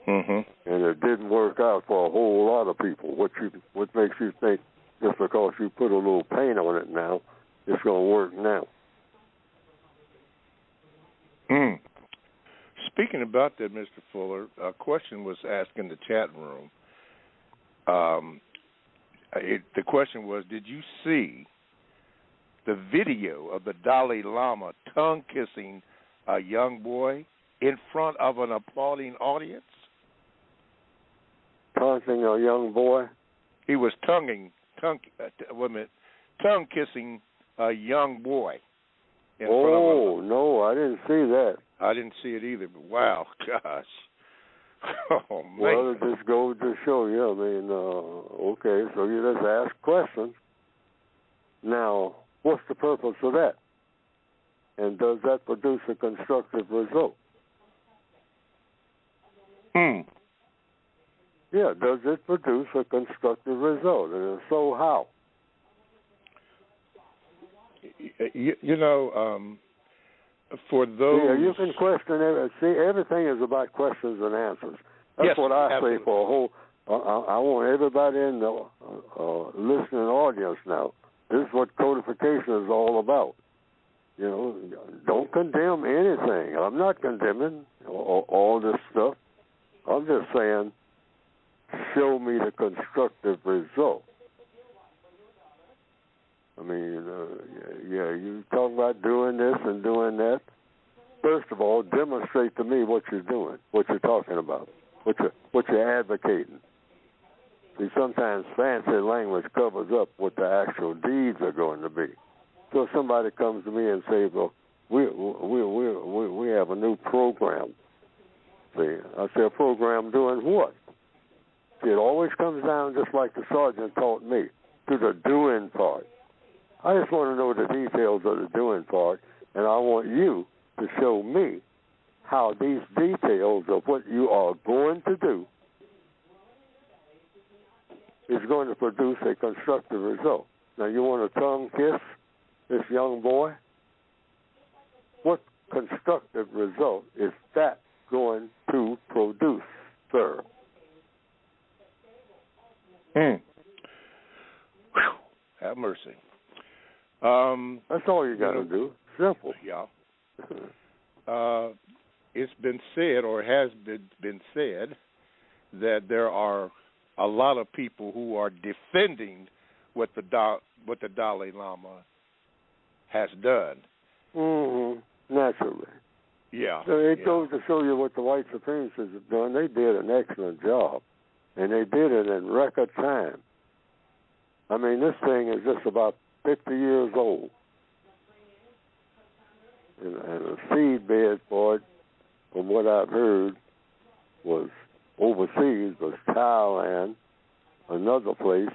And it didn't work out for a whole lot of people. What makes you think just because you put a little paint on it now, it's going to work now? Speaking about that, Mr. Fuller, a question was asked in the chat room. The question was, did you see the video of the Dalai Lama tongue-kissing a young boy in front of an applauding audience? Tongue-kissing a young boy? He was tongue-kissing a young boy. No, I didn't see that. I didn't see it either, but wow, gosh. Oh, man. Well, it just goes to show you, okay, so you just ask questions. Now, what's the purpose of that? And does that produce a constructive result? Yeah, does it produce a constructive result? And if so, how? For those... Yeah, you can question it. See, everything is about questions and answers. That's what I say for a whole... I want everybody in the listening audience now. This is what codification is all about. Don't condemn anything. I'm not condemning all this stuff. I'm just saying, show me the constructive result. You talk about doing this and doing that. First of all, demonstrate to me what you're doing, what you're talking about, what you're advocating. See, sometimes fancy language covers up what the actual deeds are going to be. So if somebody comes to me and says, well, we have a new program. See, I say, a program doing what? See, it always comes down, just like the sergeant taught me, to the doing part. I just want to know the details of the doing part, and I want you to show me how these details of what you are going to do is going to produce a constructive result. Now, you want to tongue kiss this young boy? What constructive result is that going to produce, sir? Have mercy. That's all you got to do. Simple. Yeah. It's been said, or has been said, that there are a lot of people who are defending what the Dalai Lama has done. Naturally. Yeah. So it goes to show you what the white supremacists have done. They did an excellent job, and they did it in record time. This thing is just about 50 years old. And a seed bed for it, from what I've heard, was overseas, was Thailand. Another place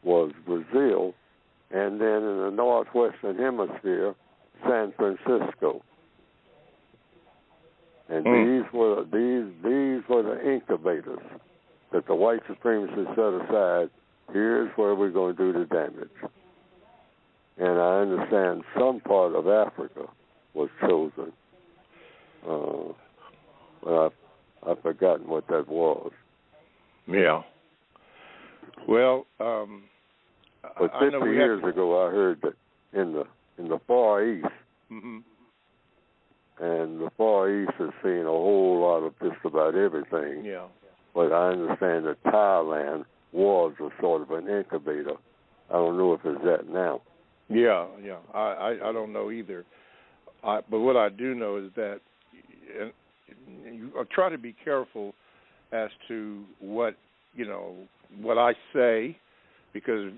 was Brazil. And then in the northwestern hemisphere, San Francisco. And these were the incubators that the white supremacists set aside. Here's where we're going to do the damage. And I understand some part of Africa was chosen. But I've forgotten what that was. Yeah. Well, but 50 years ago, I heard that in the Far East, and the Far East has seen a whole lot of just about everything. Yeah. But I understand that Thailand was a sort of an incubator. I don't know if it's that now. Yeah. I don't know either. But what I do know is that you try to be careful as to what I say, because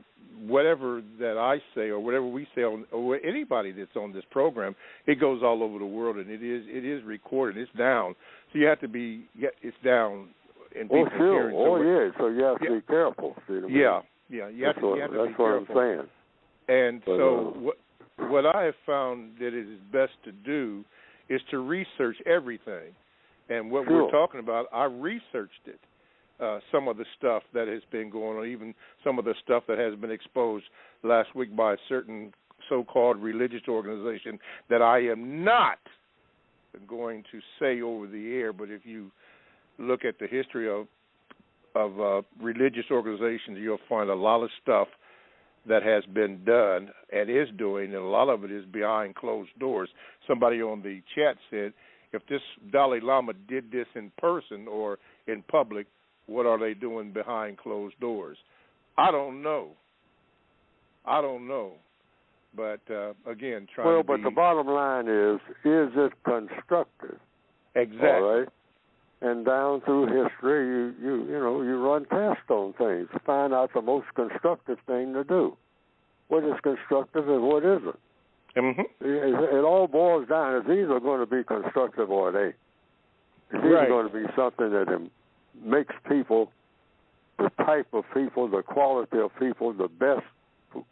whatever that I say or whatever we say or anybody that's on this program, it goes all over the world, and it is recorded. It's down, so you have to be. It's down. And sure. So you have to be careful. See what I mean? Yeah, you have to be careful. That's what I'm saying. And so what I have found that it is best to do is to research everything. And what we're talking about, I researched it. Some of the stuff that has been going on, even some of the stuff that has been exposed last week by a certain so-called religious organization that I am not going to say over the air, but if you look at the history of religious organizations, you'll find a lot of stuff that has been done and is doing, and a lot of it is behind closed doors. Somebody on the chat said, if this Dalai Lama did this in person or in public, what are they doing behind closed doors? I don't know. But, again, but the bottom line is it constructive? Exactly. All right? And down through history, you run tests on things to find out the most constructive thing to do. What is constructive and what isn't. Mm-hmm. It all boils down. It's either going to be constructive or it ain't. It's either going to be something that makes people, the type of people, the quality of people, the best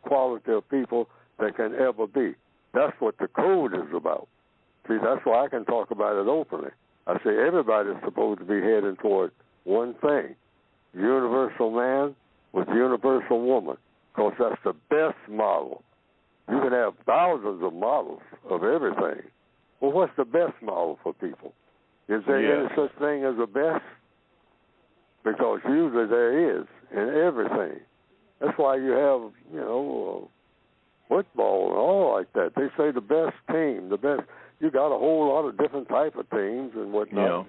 quality of people that can ever be. That's what the code is about. See, that's why I can talk about it openly. I say everybody's supposed to be heading toward one thing, universal man with universal woman, because that's the best model. You can have thousands of models of everything. Well, what's the best model for people? Is there any such thing as a best? Because usually there is in everything. That's why you have, football and all like that. They say the best team, the best. You got a whole lot of different type of teams and whatnot.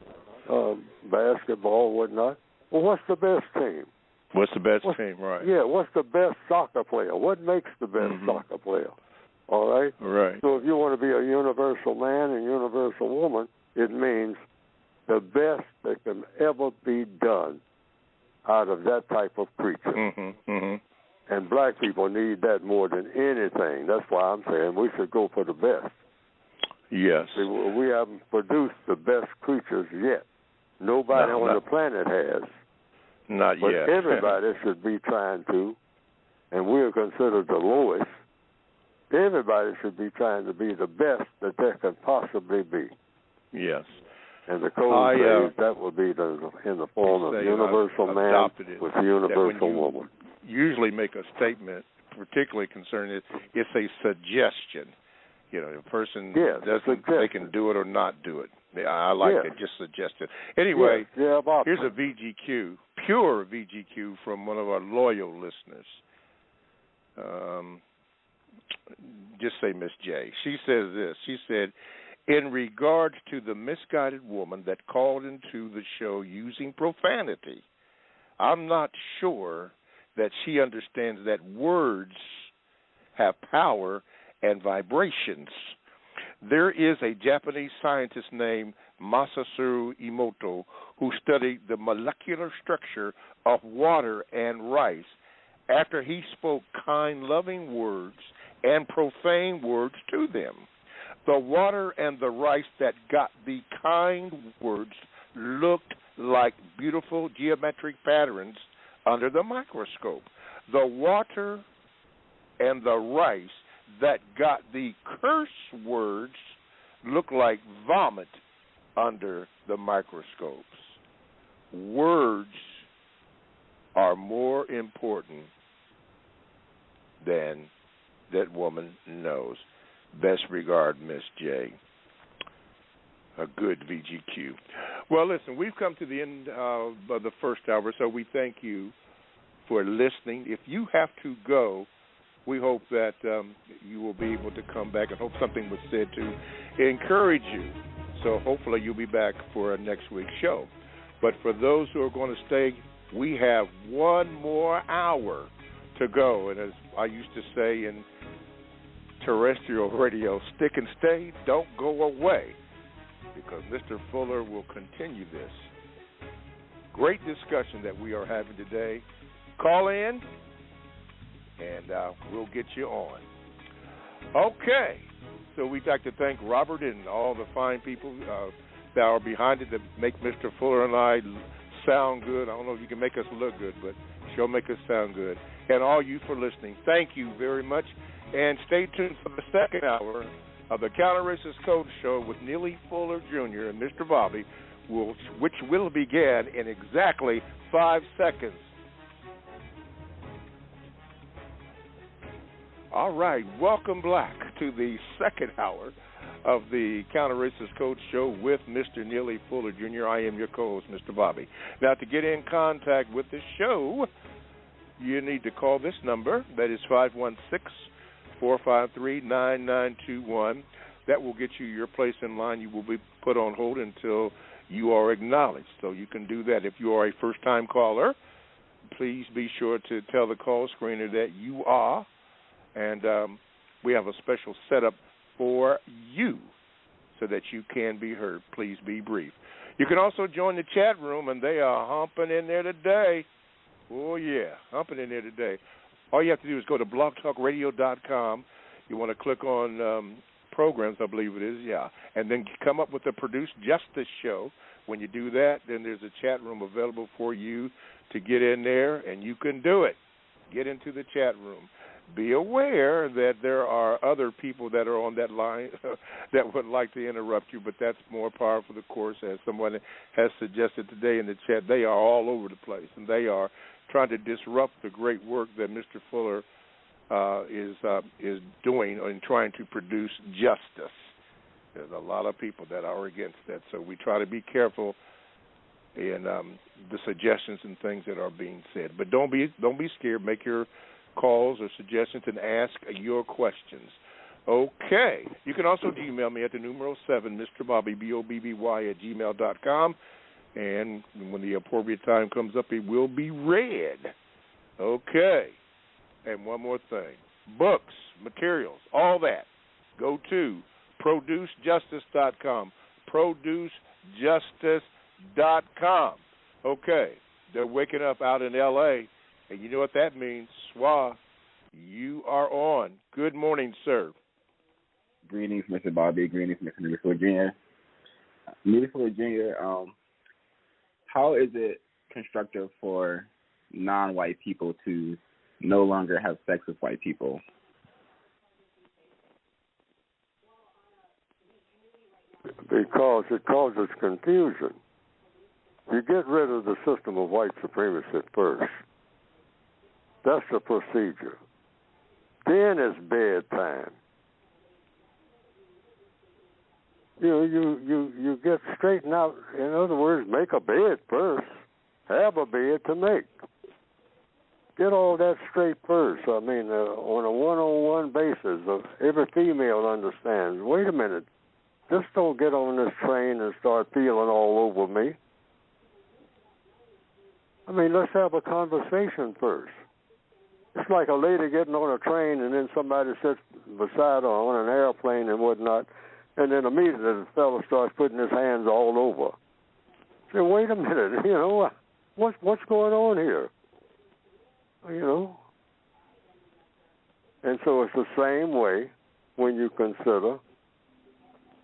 Yeah. Basketball and whatnot. Well, what's the best team? What's the best team, right? Yeah, what's the best soccer player? What makes the best soccer player? All right? Right. So if you want to be a universal man and universal woman, it means the best that can ever be done out of that type of creature. Mm-hmm. Mm-hmm. And black people need that more than anything. That's why I'm saying we should go for the best. Yes. See, we haven't produced the best creatures yet. Nobody on the planet has. Not but yet. But everybody should be trying to, and we're considered the lowest. Everybody should be trying to be the best that there can possibly be. Yes. And the code says that would be in the form of universal man with universal woman. Usually make a statement, particularly concerning it, it's a suggestion. A person doesn't, they can do it or not do it. I like it, just suggest it. Anyway, here's a VGQ, pure VGQ from one of our loyal listeners. Just say Miss J. She says this. She said, in regards to the misguided woman that called into the show using profanity, I'm not sure that she understands that words have power and vibrations. There is a Japanese scientist named Masaru Emoto who studied the molecular structure of water and rice after he spoke kind, loving words and profane words to them. The water and the rice that got the kind words looked like beautiful geometric patterns under the microscope. The water and the rice that got the curse words look like vomit under the microscopes. Words are more important than that woman knows. Best regard, Miss J. A good VGQ. Well, listen, we've come to the end of the first hour, so we thank you for listening. If you have to go, we hope that you will be able to come back and hope something was said to encourage you. So hopefully you'll be back for next week's show. But for those who are going to stay, we have one more hour to go. And as I used to say in terrestrial radio, stick and stay, don't go away, because Mr. Fuller will continue this great discussion that we are having today. Call in, and we'll get you on. Okay, so we'd like to thank Robert and all the fine people that are behind it that make Mr. Fuller and I sound good. I don't know if you can make us look good, but Sure make us sound good. And all you for listening, thank you very much. And stay tuned for the second hour of the Counter Racist Code Show with Neely Fuller Jr. and Mr. Bobby, which will begin in exactly 5 seconds. All right, welcome back to the second hour of the Counter Racist Code Show with Mr. Neely Fuller Jr. I am your co-host, Mr. Bobby. Now, to get in contact with the show, you need to call this number. That is 516-453-9921. That will get you your place in line. You will be put on hold until you are acknowledged. So you can do that. If you are a first-time caller, please be sure to tell the call screener that you are. And we have a special setup for you so that you can be heard. Please be brief. You can also join the chat room, and they are humping in there today. Oh, yeah, humping in there today. All you have to do is go to blogtalkradio.com. You want to click on programs, I believe it is, yeah, and then come up with the Produce Justice show. When you do that, then there's a chat room available for you to get in there, and you can do it. Get into the chat room. Be aware that there are other people that are on that line that would like to interrupt you, but that's more powerful, of course, as someone has suggested today in the chat. They are all over the place, and they are trying to disrupt the great work that Mr. Fuller is doing in trying to produce justice. There's a lot of people that are against that, so we try to be careful in the suggestions and things that are being said. But don't be scared. Make your calls or suggestions and ask your questions. Okay. You can also email me at the numeral 7, Mr. Bobby, BOBBY @gmail.com. And when the appropriate time comes up, it will be read. Okay. And one more thing. Books, materials, all that. Go to producejustice.com. Producejustice.com. Okay. They're waking up out in L.A., and you know what that means. Swa, you are on. Good morning, sir. Greetings, Mr. Bobby. Greetings, Mr. Neely Fuller Jr. Neely Fuller Jr., how is it constructive for non-white people to no longer have sex with white people? Because it causes confusion. You get rid of the system of white supremacy first. That's the procedure. Then it's bedtime. You get straightened out. In other words, make a bed first. Have a bed to make. Get all that straight first. I mean, on a one-on-one basis, every female understands. Wait a minute. Just don't get on this train and start feeling all over me. I mean, let's have a conversation first. It's like a lady getting on a train and then somebody sits beside her on an airplane and whatnot, and then immediately the fellow starts putting his hands all over. Say, wait a minute, what's going on here? And so it's the same way when you consider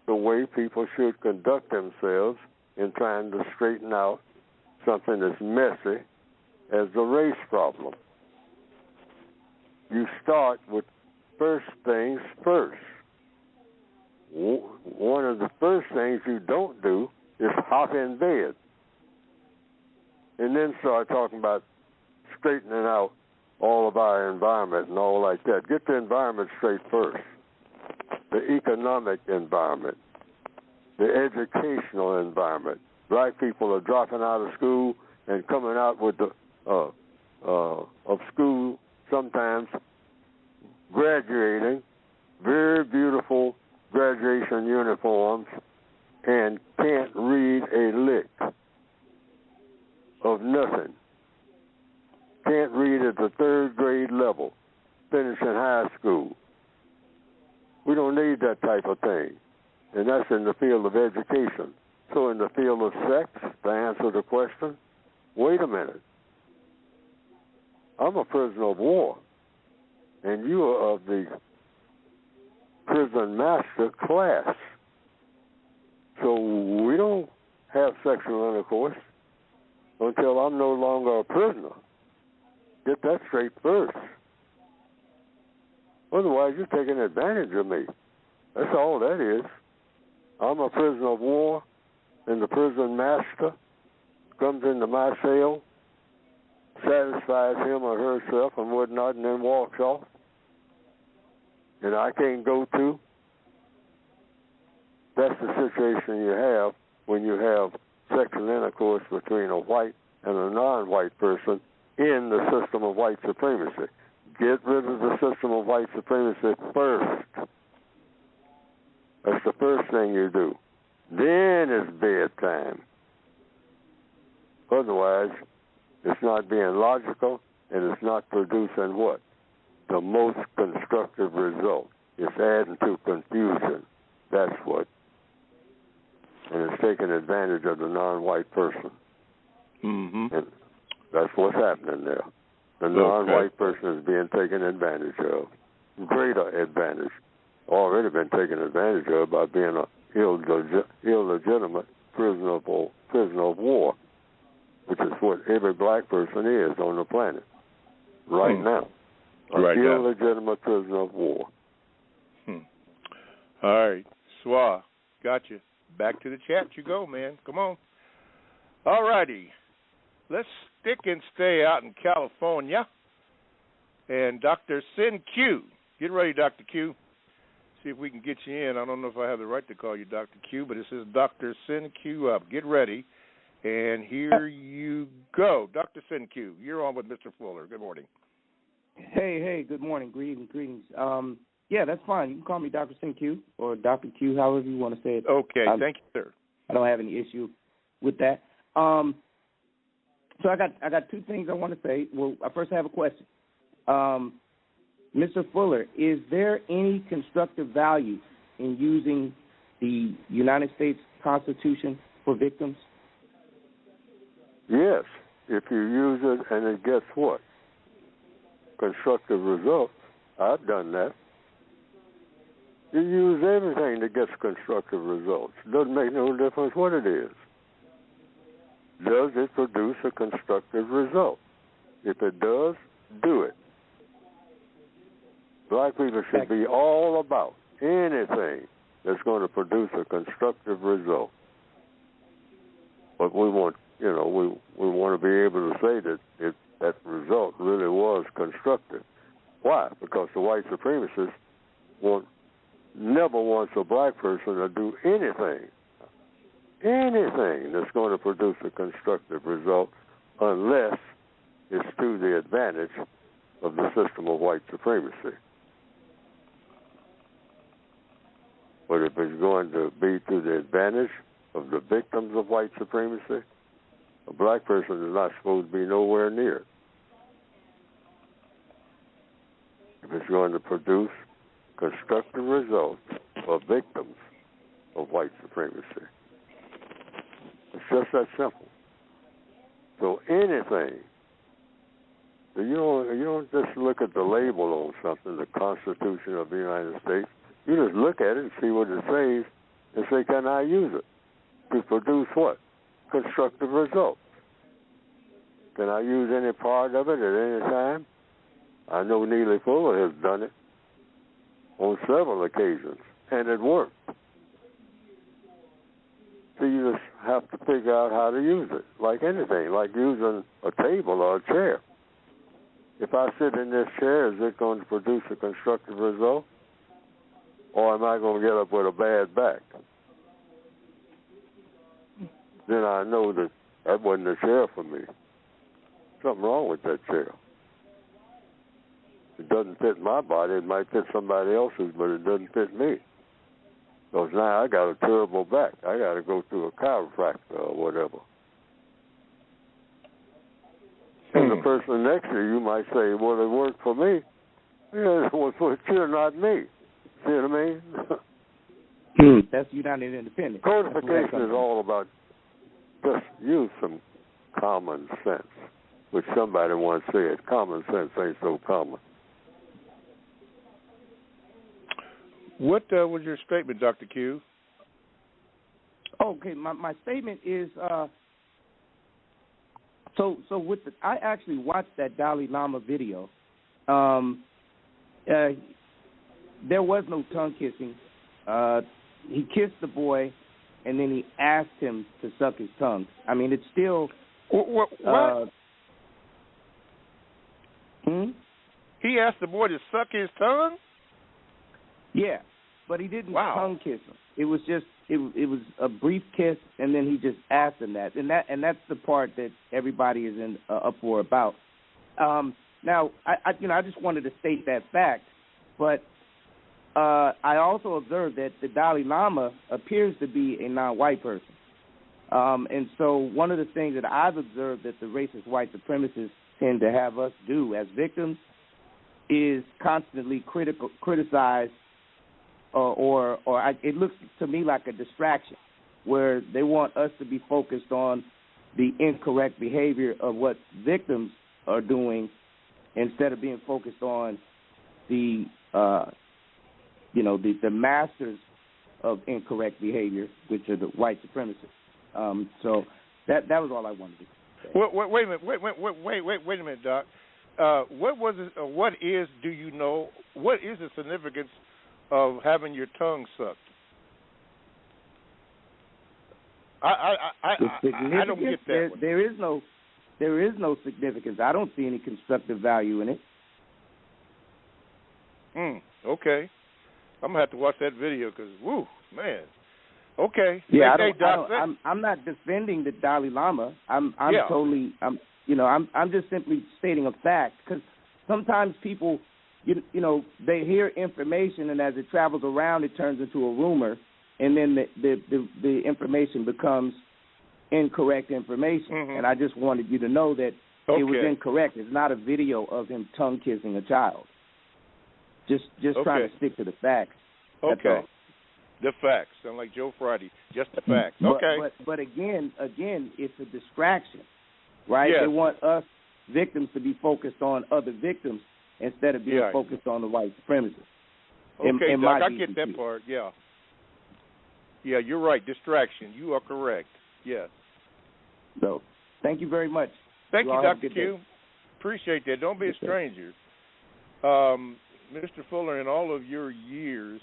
the way people should conduct themselves in trying to straighten out something as messy as the race problem. You start with first things first. One of the first things you don't do is hop in bed and then start talking about straightening out all of our environment and all like that. Get the environment straight first. The economic environment, the educational environment. Black people are dropping out of school and coming out with of school sometimes graduating, very beautiful graduation uniforms, and can't read a lick of nothing. Can't read at the third grade level, finishing high school. We don't need that type of thing, and that's in the field of education. So in the field of sex, to answer the question, wait a minute. I'm a prisoner of war, and you are of the prison master class. So we don't have sexual intercourse until I'm no longer a prisoner. Get that straight first. Otherwise, you're taking advantage of me. That's all that is. I'm a prisoner of war, and the prison master comes into my cell, satisfies him or herself and whatnot, and then walks off. And I can't go too. That's the situation you have when you have sexual intercourse between a white and a non-white person in the system of white supremacy. Get rid of the system of white supremacy first. That's the first thing you do. Then it's bedtime. Otherwise, it's not being logical, and it's not producing what? The most constructive result. It's adding to confusion. That's what. And it's taking advantage of the non-white person. Mm-hmm. And that's what's happening there. The non-white person is being taken advantage of. Greater advantage. Already been taken advantage of by being an illegitimate prisoner of war, which is what every black person is on the planet right now. An illegitimate prisoner of war. All right. Swa, got you. Back to the chat you go, man. Come on. All righty. Let's stick and stay out in California. And Dr. Sin Q. Get ready, Dr. Q. See if we can get you in. I don't know if I have the right to call you Dr. Q, but it says Dr. Sin Q up. Get ready. And here you go. Dr. Sin Q, you're on with Mr. Fuller. Good morning. Hey, good morning. Greetings. Yeah, that's fine. You can call me Dr. Sin Q or Dr. Q, however you want to say it. Okay, thank you, sir. I don't have any issue with that. So I got two things I want to say. Well, I first have a question. Mr. Fuller, is there any constructive value in using the United States Constitution for victims? Yes, if you use it and it gets what? Constructive results. I've done that. You use everything that gets constructive results. Doesn't make no difference what it is. Does it produce a constructive result? If it does, do it. Black people should be all about anything that's going to produce a constructive result. But we want, we want to be able to say that that result really was constructive. Why? Because the white supremacists never wants a black person to do anything that's going to produce a constructive result unless it's to the advantage of the system of white supremacy. But if it's going to be to the advantage of the victims of white supremacy, a black person is not supposed to be nowhere near it. If it's going to produce constructive results for victims of white supremacy. It's just that simple. So anything, you don't just look at the label on something, the Constitution of the United States. You just look at it and see what it says and say, can I use it to produce what? Constructive results. Can I use any part of it at any time? I know Neely Fuller has done it on several occasions, and it worked. So you just have to figure out how to use it, like anything, like using a table or a chair. If I sit in this chair, is it going to produce a constructive result? Or am I going to get up with a bad back? Then I know that wasn't a chair for me. Something wrong with that chair. It doesn't fit my body. It might fit somebody else's, but it doesn't fit me. Because now I got a terrible back. I got to go through a chiropractor or whatever. And the person next to you might say, well, it worked for me. Yeah, it was for you, not me. See what I mean? That's United Independent. Codification is all about just use some common sense, which somebody once said, common sense ain't so common. What was your statement, Dr. Q? Okay, my statement is So I actually watched that Dalai Lama video. There was no tongue kissing. He kissed the boy, and then he asked him to suck his tongue. I mean, it's still... What? He asked the boy to suck his tongue? Yeah, but he didn't Wow. tongue kiss him. It was just it was a brief kiss, and then he just asked him that, and that's the part that everybody is in uproar about. Now, I just wanted to state that fact, but I also observed that the Dalai Lama appears to be a non-white person, and so one of the things that I've observed that the racist white supremacists tend to have us do as victims is constantly criticize, it looks to me like a distraction, where they want us to be focused on the incorrect behavior of what victims are doing instead of being focused on the masters of incorrect behavior, which are the white supremacists. So that was all I wanted to say. Wait a minute. Wait a minute, Doc. What was it? What is? Do you know? What is the significance of having your tongue sucked? I don't get that. There is no significance. I don't see any constructive value in it. Okay. I'm gonna have to watch that video because, woo, man. Okay. Yeah, I'm not defending the Dalai Lama. I'm just simply stating a fact, because sometimes people, they hear information, and as it travels around, it turns into a rumor, and then the information becomes incorrect information. Mm-hmm. And I just wanted you to know that it was incorrect. It's not a video of him tongue kissing a child. Just trying to stick to the facts. That's all. The facts. Sound like Joe Friday. Just the facts. Okay. But again, it's a distraction, right? Yes. They want us victims to be focused on other victims instead of being focused on the white supremacists. Okay, Doc, I get that part. Yeah. Yeah, you're right. Distraction. You are correct. Yes. So, thank you very much. Thank you, Dr. Q. Appreciate that. Don't be a stranger. Mr. Fuller, in all of your years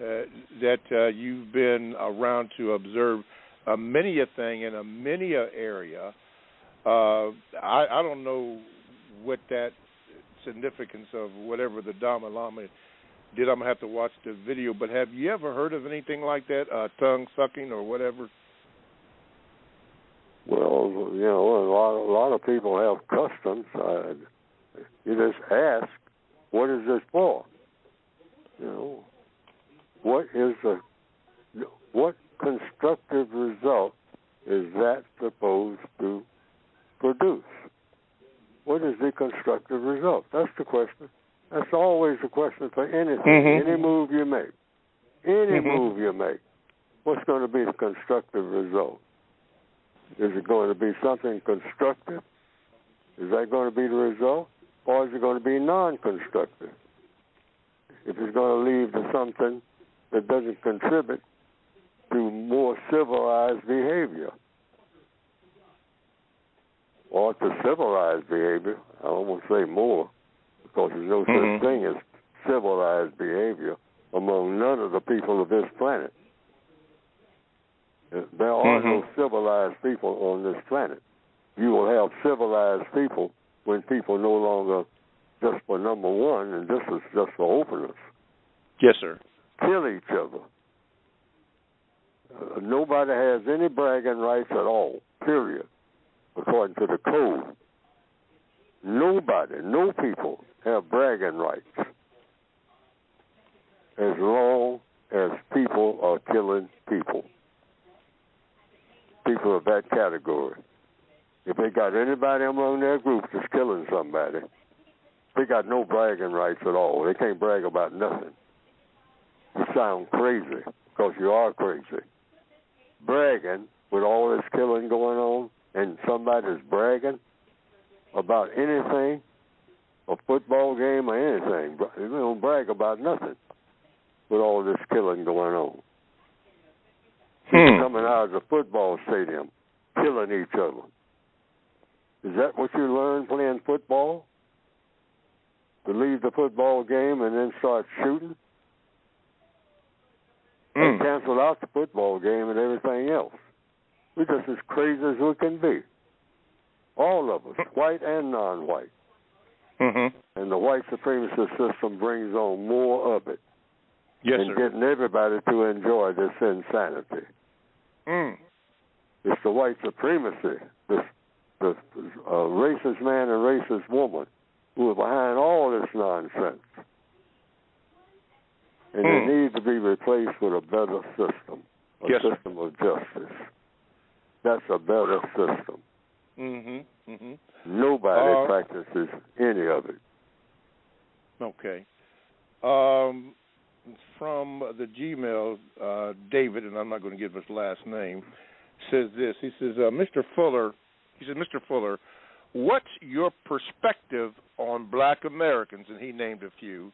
that you've been around to observe many a thing in many a area, I don't know what that significance of whatever the Dalai Lama did. I'm going to have to watch the video. But have you ever heard of anything like that, tongue sucking or whatever? Well, a lot of people have customs. You just ask, what is this for? What constructive result is that supposed to produce? What is the constructive result? That's the question. That's always the question for anything, any move you make. Move you make, what's going to be the constructive result? Is it going to be something constructive? Is that going to be the result? Or is it going to be non-constructive? If it's going to lead to something that doesn't contribute to more civilized behavior, or to civilized behavior, I almost say more, because there's no such thing as civilized behavior among none of the people of this planet. There are no civilized people on this planet. You will have civilized people when people no longer, just for number one, and this is just for openness. Yes, sir. Kill each other. Nobody has any bragging rights at all, period, according to the code. Nobody, no people have bragging rights as long as people are killing people. People of that category. If they got anybody among their group that's killing somebody, they got no bragging rights at all. They can't brag about nothing. You sound crazy, because you are crazy. Bragging, with all this killing going on, and somebody's bragging about anything, a football game or anything, they don't brag about nothing with all this killing going on. People coming out of the football stadium, killing each other. Is that what you learn playing football? To leave the football game and then start shooting? They cancel out the football game and everything else. We're just as crazy as we can be. All of us, white and non-white. And the white supremacist system brings on more of it. Yes, and sir. getting everybody to enjoy this insanity. It's the white supremacy, the racist man and racist woman who are behind all this nonsense. And they need to be replaced with a better system, a system of justice. That's a better system. Nobody practices any of it. Okay. From the Gmail, David, and I'm not going to give his last name, says this. He says, Mr. Fuller, what's your perspective on black Americans, and he named a few,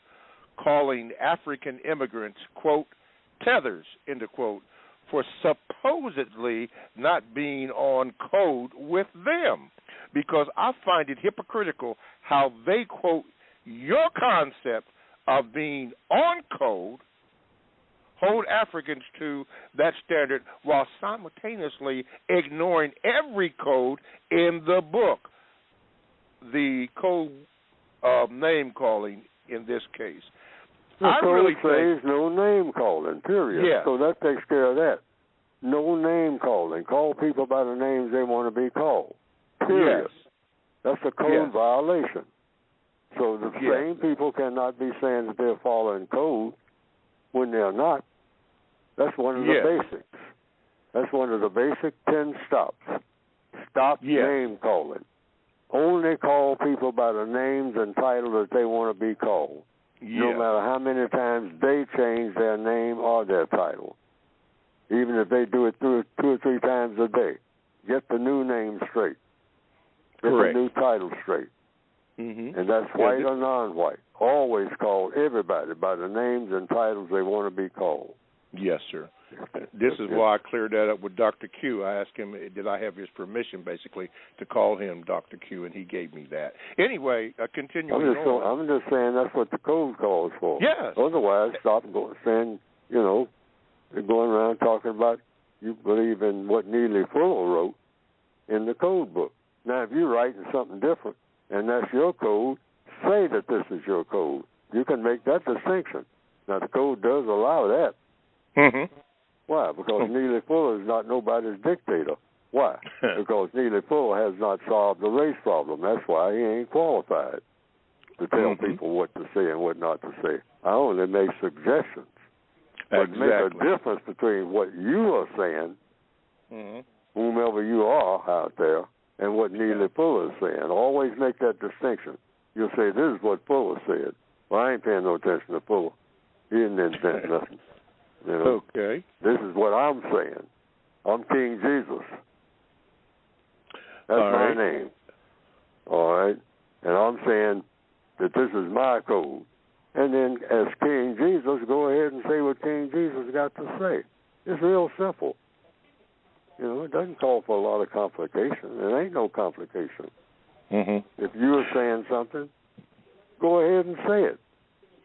calling African immigrants, quote, tethers, end of quote, for supposedly not being on code with them? Because I find it hypocritical how they quote your concept of being on code, hold Africans to that standard while simultaneously ignoring every code in the book. The code of name calling in this case. The code says no name calling, period. Yeah. So that takes care of that. No name calling. Call people by the names they want to be called. Period. Yes. That's a code violation. So the same people cannot be saying that they're following code when they're not. That's one of the basics. That's one of the basic 10 stops. Stop name calling. Only call people by the names and title that they want to be called. No matter how many times they change their name or their title. Even if they do it 2 or 3 times a day. Get the new name straight. Get the new title straight. And that's white or non-white. Always call everybody by the names and titles they want to be called. Yes, sir. This is why I cleared that up with Dr. Q. I asked him, did I have his permission, basically, to call him Dr. Q, and he gave me that. Anyway, continuing on. I'm just saying that's what the code calls for. Yes. Otherwise, stop saying, going around talking about you believe in what Neely Fuller wrote in the code book. Now, if you're writing something different, and that's your code, say that this is your code. You can make that distinction. Now, the code does allow that. Why? Because Neely Fuller is not nobody's dictator. Why? Because Neely Fuller has not solved the race problem. That's why he ain't qualified to tell people what to say and what not to say. I only make suggestions. But make a difference between what you are saying, whomever you are out there, and what Neely Fuller is saying. Always make that distinction. You'll say, this is what Fuller said. Well, I ain't paying no attention to Fuller. He didn't invent nothing. Okay. This is what I'm saying. I'm King Jesus. That's my name. All right? And I'm saying that this is my code. And then as King Jesus, go ahead and say what King Jesus got to say. It's real simple. It doesn't call for a lot of complication. There ain't no complication. If you're saying something, go ahead and say it.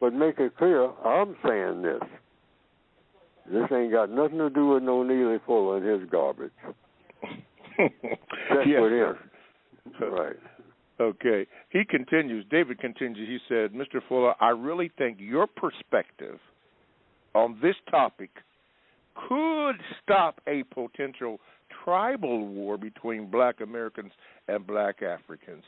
But make it clear, I'm saying this. This ain't got nothing to do with no Neely Fuller and his garbage. Check with him. Right. Okay. He continues, David continues, he said, Mr. Fuller, I really think your perspective on this topic could stop a potential tribal war between black Americans and black Africans.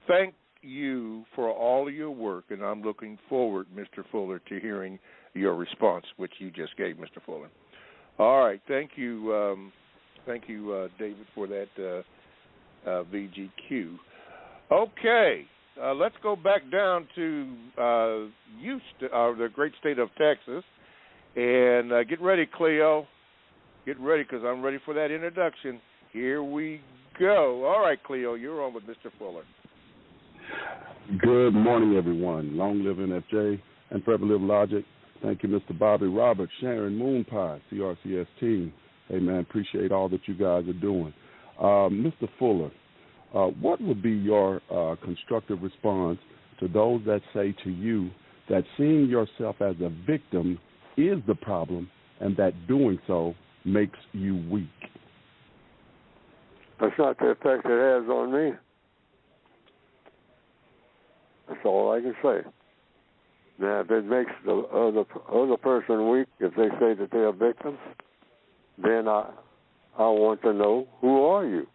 Thank you for all your work, and I'm looking forward, Mr. Fuller, to hearing your response, which you just gave, Mr. Fuller. All right. Thank you, David, for that VGQ. Okay. Let's go back down to the great state of Texas. And get ready, Cleo. Get ready, because I'm ready for that introduction. Here we go. All right, Cleo, you're on with Mr. Fuller. Good morning, everyone. Long live NFJ and forever live Logic. Thank you, Mr. Bobby Roberts, Sharon Moonpie, CRCS team. Hey, man, appreciate all that you guys are doing. Mr. Fuller, What would be your constructive response to those that say to you that seeing yourself as a victim is the problem and that doing so makes you weak? That's not the effect it has on me. That's all I can say. Now, if it makes the other person weak, if they say that they're victims, then I want to know, who are you?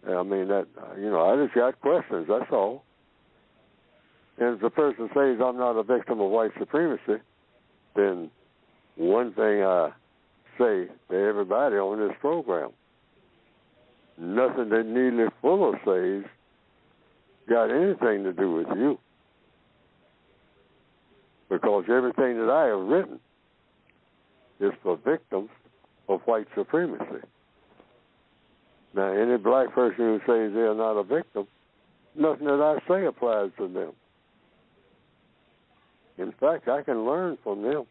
I mean, that, I just got questions, that's all. And if the person says I'm not a victim of white supremacy, then one thing I say to everybody on this program, nothing that Neely Fuller says got anything to do with you. Because everything that I have written is for victims of white supremacy. Now, any black person who says they're not a victim, nothing that I say applies to them. In fact, I can learn from them.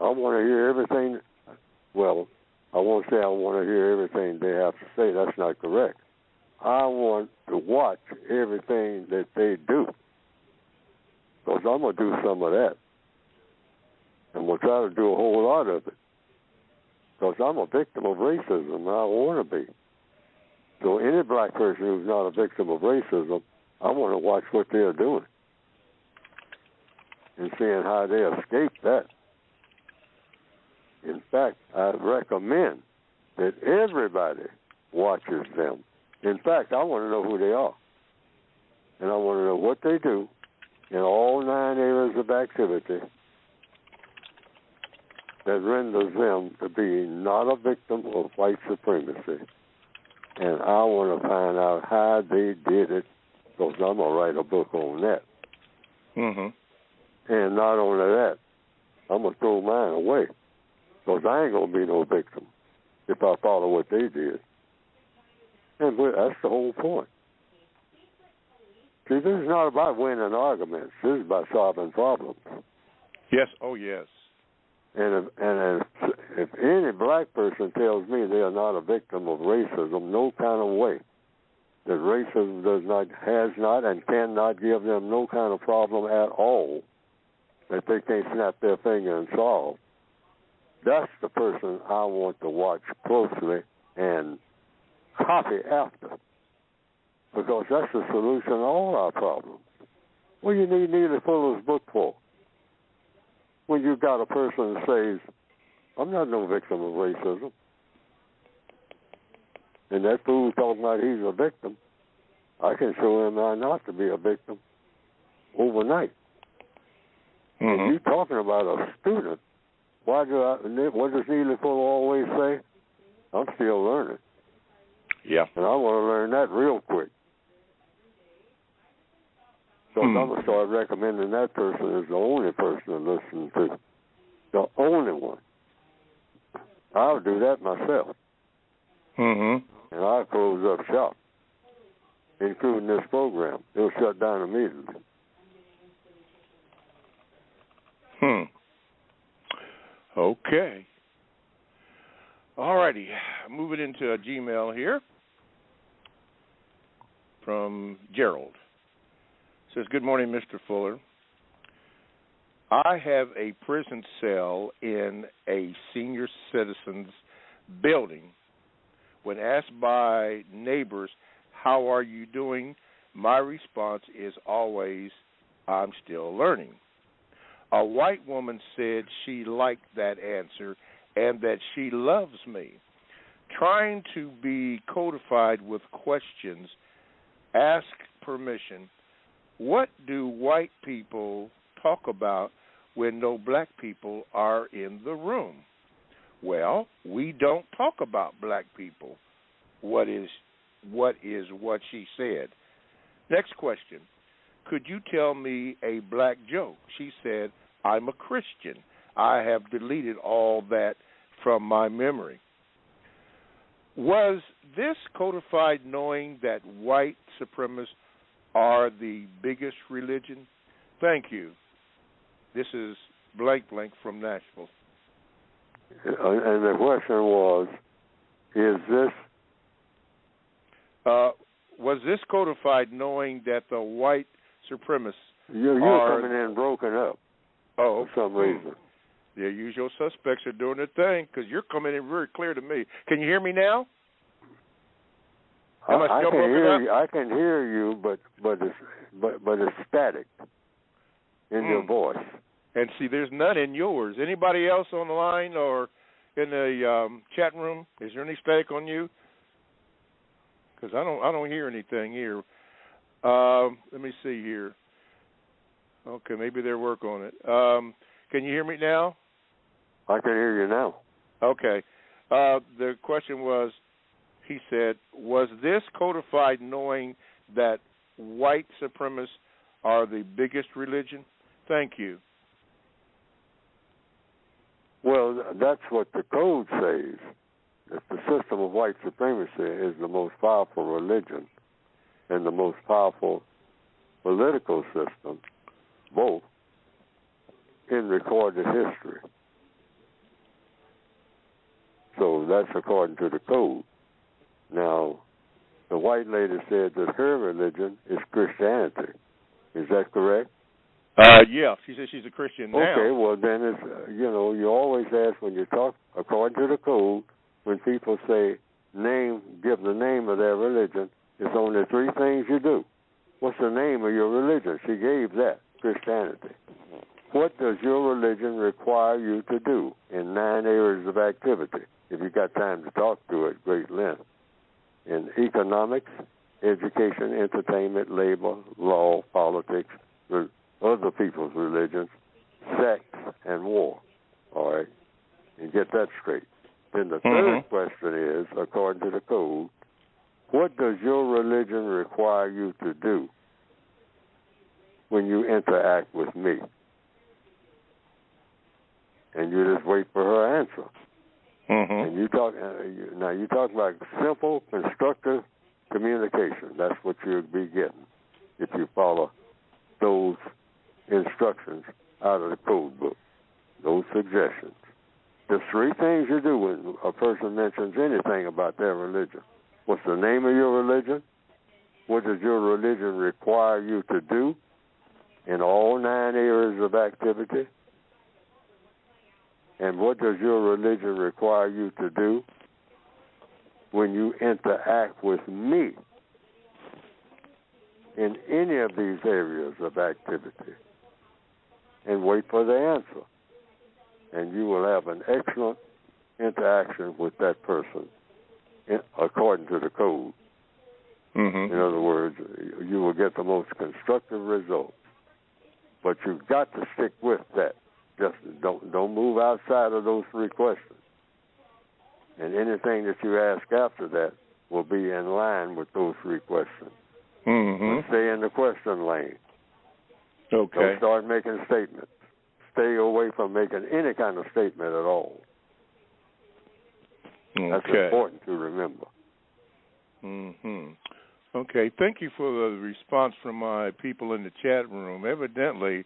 I want to hear everything. Well, I won't say I want to hear everything they have to say. That's not correct. I want to watch everything that they do. Because I'm going to do some of that. And we'll try to do a whole lot of it. Because I'm a victim of racism, and I want to be. So any black person who's not a victim of racism, I want to watch what they're doing and seeing how they escape that. In fact, I recommend that everybody watches them. In fact, I want to know who they are. And I want to know what they do in all 9 areas of activity that renders them to be not a victim of white supremacy. And I want to find out how they did it, because I'm going to write a book on that. Mm-hmm. And not only that, I'm going to throw mine away, because I ain't going to be no victim if I follow what they did. And that's the whole point. See, this is not about winning arguments. This is about solving problems. Yes, oh yes. And if any black person tells me they are not a victim of racism, no kind of way, that racism has not, and cannot give them no kind of problem at all, that they can't snap their finger and solve, that's the person I want to watch closely and copy after. Because that's the solution to all our problems. What do you need Neely Fuller's book for? When you got a person that says, I'm not no victim of racism, and that fool talking about he's a victim, I can show him how not to be a victim overnight. Mm-hmm. If you're talking about a student, what does Neely Fuller always say? I'm still learning. Yeah. And I want to learn that real quick. So I'm going to start recommending that person as the only person to listen to. The only one. I'll do that myself. Mm-hmm. And I'll close up shop, including this program. It'll shut down immediately. Okay. All righty. Moving into a Gmail here from Gerald. Says, good morning, Mr. Fuller. I have a prison cell in a senior citizens building. When asked by neighbors, how are you doing? My response is always, I'm still learning. A white woman said she liked that answer and that she loves me. Trying to be codified with questions, ask permission. What do white people talk about when no black people are in the room? Well, we don't talk about black people. What is what she said. Next question. Could you tell me a black joke? She said, I'm a Christian. I have deleted all that from my memory. Was this codified knowing that white supremacists are the biggest religion? Thank you. This is blank from Nashville. And the question was, is this Was this codified knowing that the white supremacists You're coming in broken up for some reason. The usual suspects are doing their thing because you're coming in very clear to me. Can you hear me now? I can hear you. I can hear you, but it's static in your voice. And see, there's none in yours. Anybody else on the line or in the chat room? Is there any static on you? Because I don't hear anything here. Let me see here. Okay, maybe they're working on it. Can you hear me now? I can hear you now. Okay. The question was, he said, was this codified knowing that white supremacists are the biggest religion? Thank you. Well, that's what the code says. That the system of white supremacy is the most powerful religion and the most powerful political system, both in recorded history. So that's according to the code. Now, the white lady said that her religion is Christianity. Is that correct? Yeah, she says she's a Christian now. Okay, well then it's, you always ask when you talk, according to the code, when people say give the name of their religion, it's only three things you do. What's the name of your religion? She gave that, Christianity. What does your religion require you to do in 9 areas of activity? If you got time to talk to it, great length. In economics, education, entertainment, labor, law, politics, other people's religions, sex, and war. All right? And get that straight. Then the third question is, according to the code, what does your religion require you to do when you interact with me? And you just wait for her answer. And you talk about simple, constructive communication. That's what you'll be getting if you follow those instructions out of the code book, those suggestions. The three things you do when a person mentions anything about their religion. What's the name of your religion? What does your religion require you to do in all 9 areas of activity? And what does your religion require you to do when you interact with me in any of these areas of activity? And wait for the answer. And you will have an excellent interaction with that person according to the code. In other words, you will get the most constructive results. But you've got to stick with that. Just don't move outside of those three questions. And anything that you ask after that will be in line with those three questions. But stay in the question lane. Okay. Don't start making statements. Stay away from making any kind of statement at all. That's important to remember. Okay. Thank you for the response from my people in the chat room. Evidently,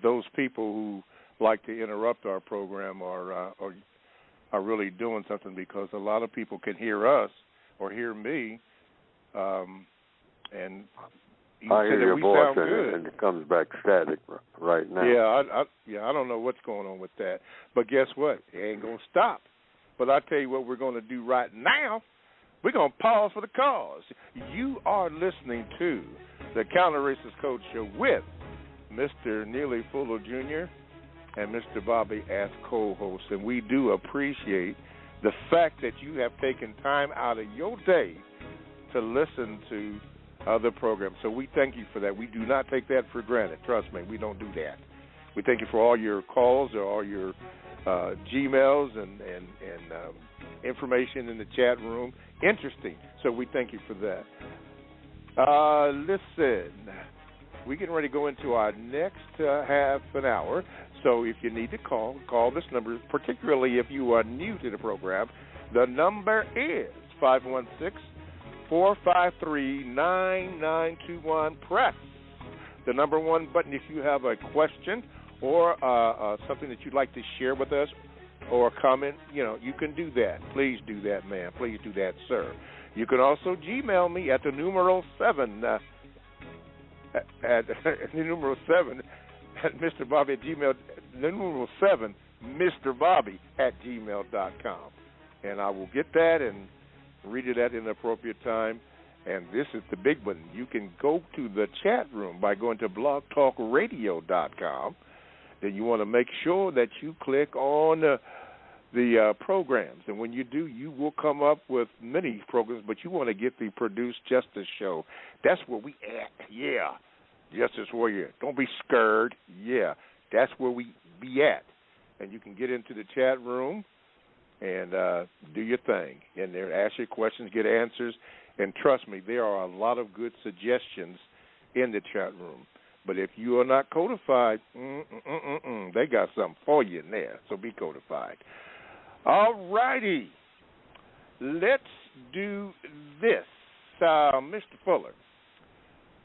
those people who like to interrupt our program are really doing something, because a lot of people can hear us or hear me, and I hear your voice and it comes back static right now. I don't know what's going on with that, but guess what? It ain't gonna stop. But I tell you what, we're going to do right now. We're going to pause for the cause. You are listening to the Counter Racist Code Show with Mr. Neely Fuller Jr. and Mr. Bobby as co-hosts, and we do appreciate the fact that you have taken time out of your day to listen to other programs. So we thank you for that. We do not take that for granted. Trust me, we don't do that. We thank you for all your calls or all your Gmails and information in the chat room. Interesting. So we thank you for that. Listen, we're getting ready to go into our next half an hour. So if you need to call this number, particularly if you are new to the program. The number is 516-453-9921. Press the number 1 button if you have a question or something that you'd like to share with us or a comment. You can do that. Please do that, ma'am. Please do that, sir. You can also Gmail me at the numeral 7 at the numeral 7 at Mr. Bobby at Gmail. The numeral 7 Mr. Bobby at gmail.com, and I will get that and read it at an appropriate time. And this is the big one. You can go to the chat room by going to blogtalkradio.com. Then you want to make sure that you click on the programs. And when you do, you will come up with many programs, but you want to get the Produced Justice Show. That's where we at. Yeah. Justice Warrior. Don't be scared. Yeah. That's where we be at. And you can get into the chat room and do your thing. And there, ask your questions, get answers. And trust me, there are a lot of good suggestions in the chat room. But if you are not codified, they got something for you in there. So be codified. All righty. Let's do this. Mr. Fuller,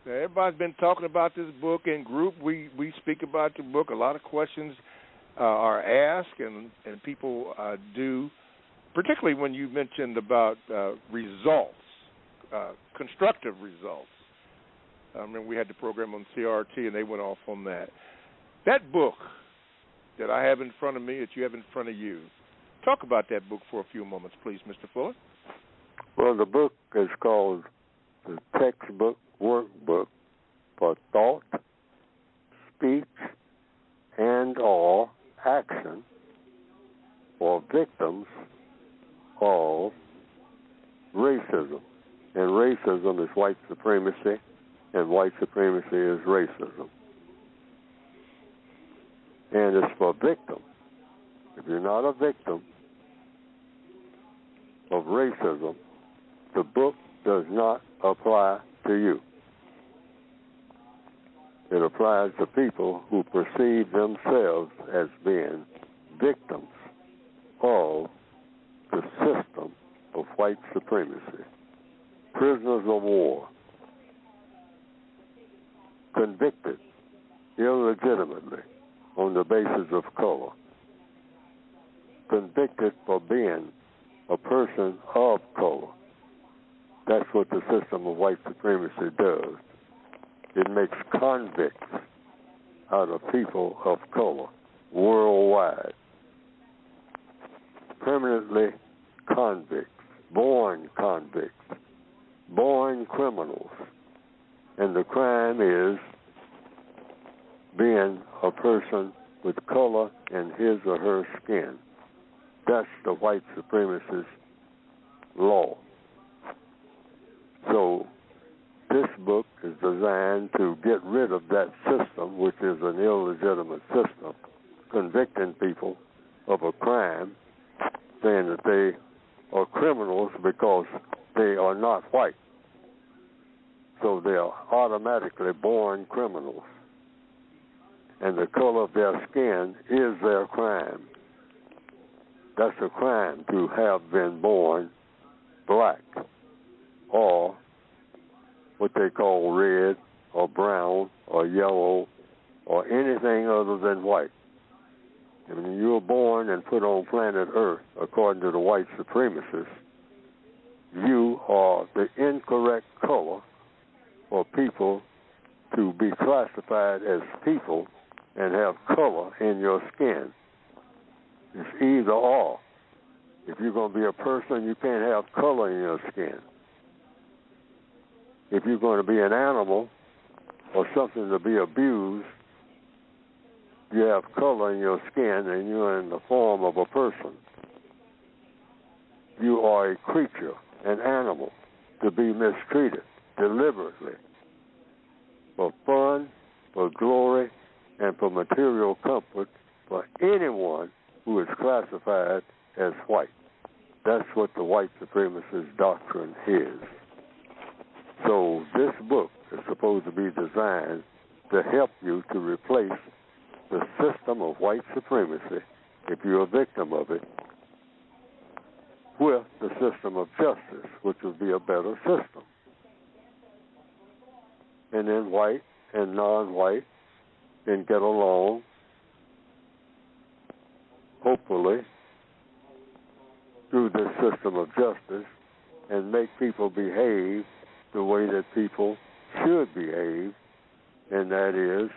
everybody's been talking about this book in group. We speak about the book. A lot of questions are asked, and people do, particularly when you mentioned about results, constructive results. I remember we had the program on CRT, and they went off on that. That book that I have in front of me, that you have in front of you, talk about that book for a few moments, please, Mr. Fuller. Well, the book is called The Textbook Workbook for Thought, Speech, and/or Action for Victims of Racism. And racism is white supremacy, and white supremacy is racism. And it's for victims. If you're not a victim of racism, the book does not apply to you. It applies to people who perceive themselves as being victims of the system of white supremacy. Prisoners of war, convicted illegitimately on the basis of color, convicted for being a person of color. That's what the system of white supremacy does. It makes convicts out of people of color worldwide. Permanently convicts, born criminals. And the crime is being a person with color in his or her skin. That's the white supremacist law. So this book is designed to get rid of that system, which is an illegitimate system, convicting people of a crime, saying that they are criminals because they are not white. So they are automatically born criminals. And the color of their skin is their crime. That's a crime to have been born black or what they call red or brown or yellow or anything other than white. And when you were born and put on planet Earth, according to the white supremacists, you are the incorrect color for people to be classified as people and have color in your skin. It's either or. If you're going to be a person, you can't have color in your skin. If you're going to be an animal or something to be abused, you have color in your skin and you're in the form of a person. You are a creature, an animal, to be mistreated deliberately for fun, for glory, and for material comfort for anyone who is classified as white. That's what the white supremacist doctrine is. So this book is supposed to be designed to help you to replace the system of white supremacy, if you're a victim of it, with the system of justice, which would be a better system. And then white and non-white can get along, hopefully, through this system of justice and make people behave the way that people should behave, and that is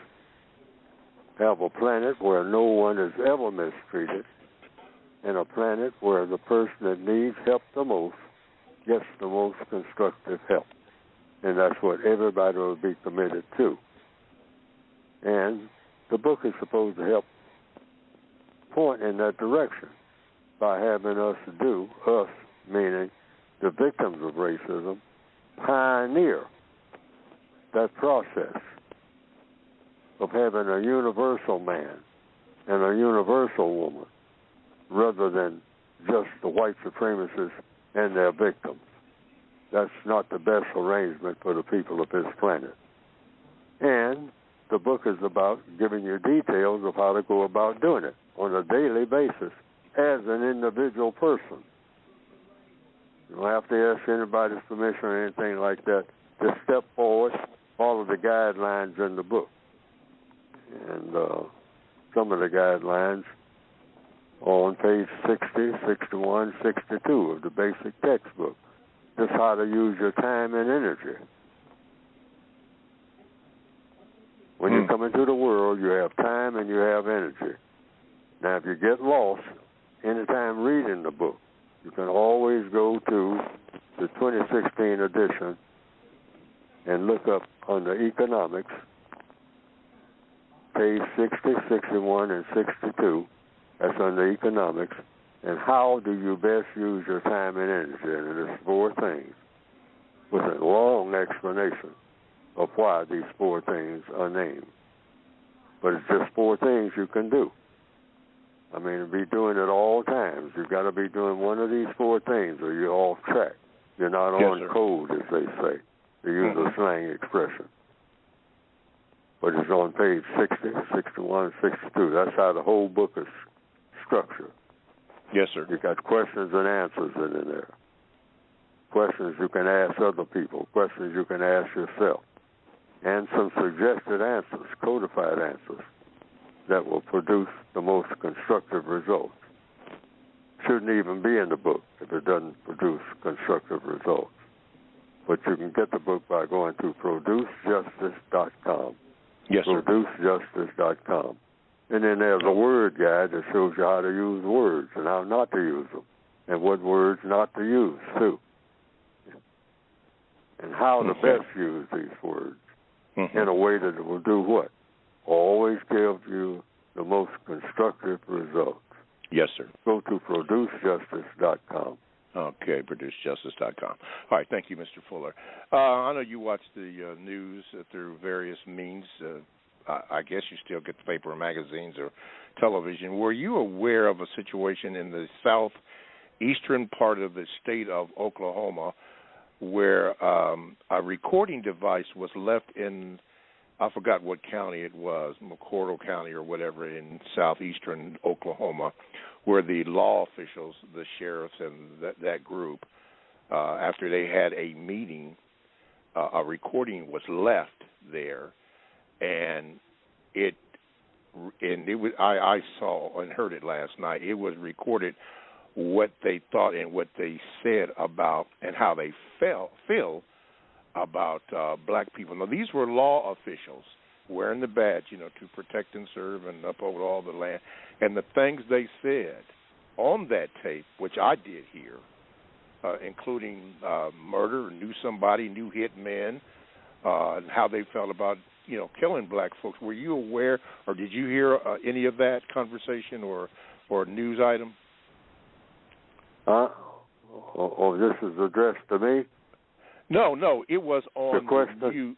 have a planet where no one is ever mistreated, and a planet where the person that needs help the most gets the most constructive help. And that's what everybody will be committed to. And the book is supposed to help point in that direction by having us meaning the victims of racism, pioneer that process of having a universal man and a universal woman rather than just the white supremacists and their victims. That's not the best arrangement for the people of this planet. And the book is about giving you details of how to go about doing it on a daily basis as an individual person. You don't have to ask anybody's permission or anything like that. Just step forward, follow the guidelines in the book. And some of the guidelines are on page 60, 61, 62 of the basic textbook. Just how to use your time and energy. When you come into the world, you have time and you have energy. Now, if you get lost anytime reading the book, you can always go to the 2016 edition and look up under economics, page 60, 61, and 62. That's under economics. And how do you best use your time and energy? And there's 4 things with a long explanation of why these 4 things are named. But it's just 4 things you can do. I mean, be doing it all times. You've got to be doing one of these 4 things or you're off track. You're not on code, as they say, to use a slang expression. But it's on page 60, 61, 62. That's how the whole book is structured. Yes, sir. You got questions and answers in there. Questions you can ask other people, questions you can ask yourself, and some suggested answers, codified answers, that will produce the most constructive results. Shouldn't even be in the book if it doesn't produce constructive results. But you can get the book by going to producejustice.com. Yes, sir. Producejustice.com. And then there's a word guide that shows you how to use words and how not to use them, and what words not to use, too, and how to best use these words in a way that it will do what? Always give you the most constructive results. Yes, sir. Go to producejustice.com. Okay, producejustice.com. All right, thank you, Mr. Fuller. I know you watch the news through various means. I guess you still get the paper or magazines or television. Were you aware of a situation in the southeastern part of the state of Oklahoma where a recording device was left in, I forgot what county it was, McCordle County or whatever, in southeastern Oklahoma, where the law officials, the sheriffs and that group, after they had a meeting, a recording was left there. And it was I saw and heard it last night. It was recorded what they thought and what they said about and how they feel about black people. Now, these were law officials wearing the badge, to protect and serve and uphold all the land. And the things they said on that tape, which I did hear, including murder, knew somebody, knew hitmen, and how they felt about killing black folks. Were you aware, or did you hear any of that conversation or news item? This is addressed to me? No, it was on the question. You.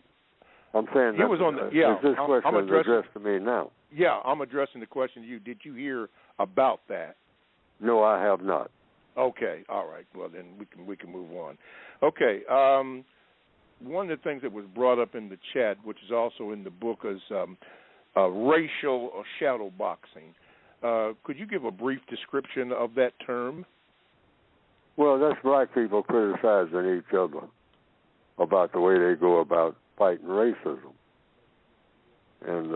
I'm saying that it was on the. Yeah, this question is addressed to me now. Yeah, I'm addressing the question to you. Did you hear about that? No, I have not. Okay, all right. Well, then we can move on. Okay. One of the things that was brought up in the chat, which is also in the book, is racial shadow boxing. Could you give a brief description of that term? Well, that's black people criticizing each other about the way they go about fighting racism. And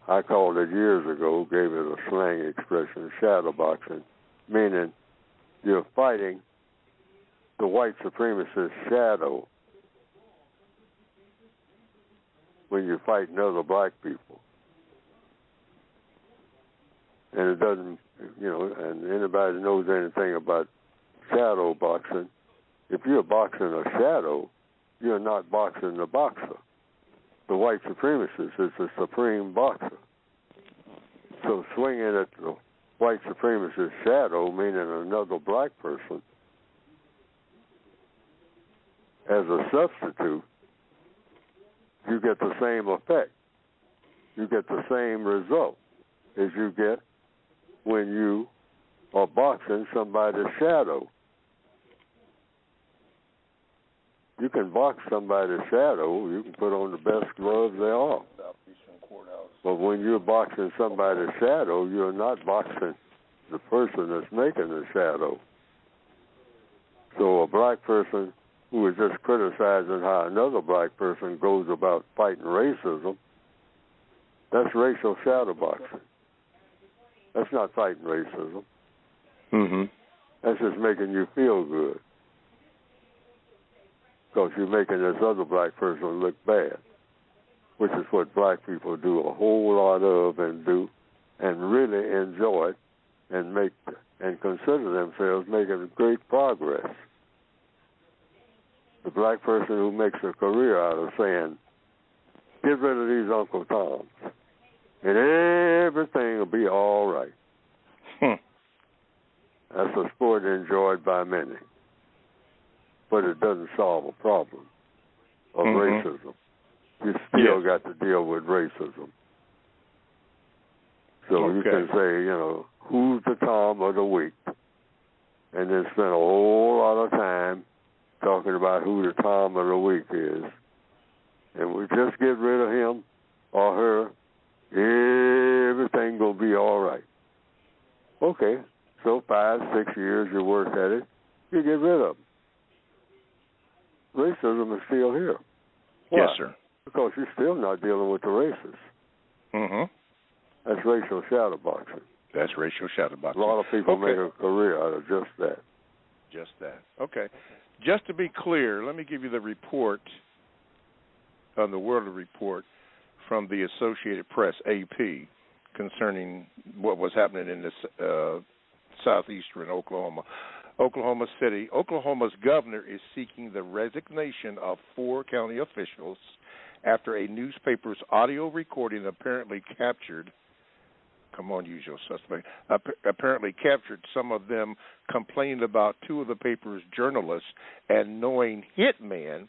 I called it years ago, gave it a slang expression, shadow boxing, meaning you're fighting the white supremacist shadow when you're fighting other black people. And it doesn't, and anybody that knows anything about shadow boxing, if you're boxing a shadow, you're not boxing the boxer. The white supremacist is the supreme boxer. So swinging at the white supremacist shadow, meaning another black person, as a substitute, you get the same effect. You get the same result as you get when you are boxing somebody's shadow. You can box somebody's shadow. You can put on the best gloves there are. But when you're boxing somebody's shadow, you're not boxing the person that's making the shadow. So a black person who is just criticizing how another black person goes about fighting racism, that's racial shadow boxing. That's not fighting racism. Mm-hmm. That's just making you feel good. Because you're making this other black person look bad, which is what black people do a whole lot of and do and really enjoy and make and consider themselves making great progress. The black person who makes a career out of saying, get rid of these Uncle Toms and everything will be all right. That's a sport enjoyed by many. But it doesn't solve a problem of racism. You still got to deal with racism. So you can say, who's the Tom of the week? And then spend a whole lot of time talking about who the Tom of the week is. And we just get rid of him or her, everything going to be all right. Okay, so 5-6 years you work at it, you get rid of them. Racism is still here. Why? Yes, sir. Because you're still not dealing with the racists. Mm-hmm. That's racial shadow boxing. That's racial shadow boxing. A lot of people make a career out of just that. Just that. Okay. Just to be clear, let me give you the report on the World Report from the Associated Press, AP, concerning what was happening in this southeastern Oklahoma City. Oklahoma's governor is seeking the resignation of 4 county officials after a newspaper's audio recording apparently captured some of them complaining about 2 of the paper's journalists and knowing hitman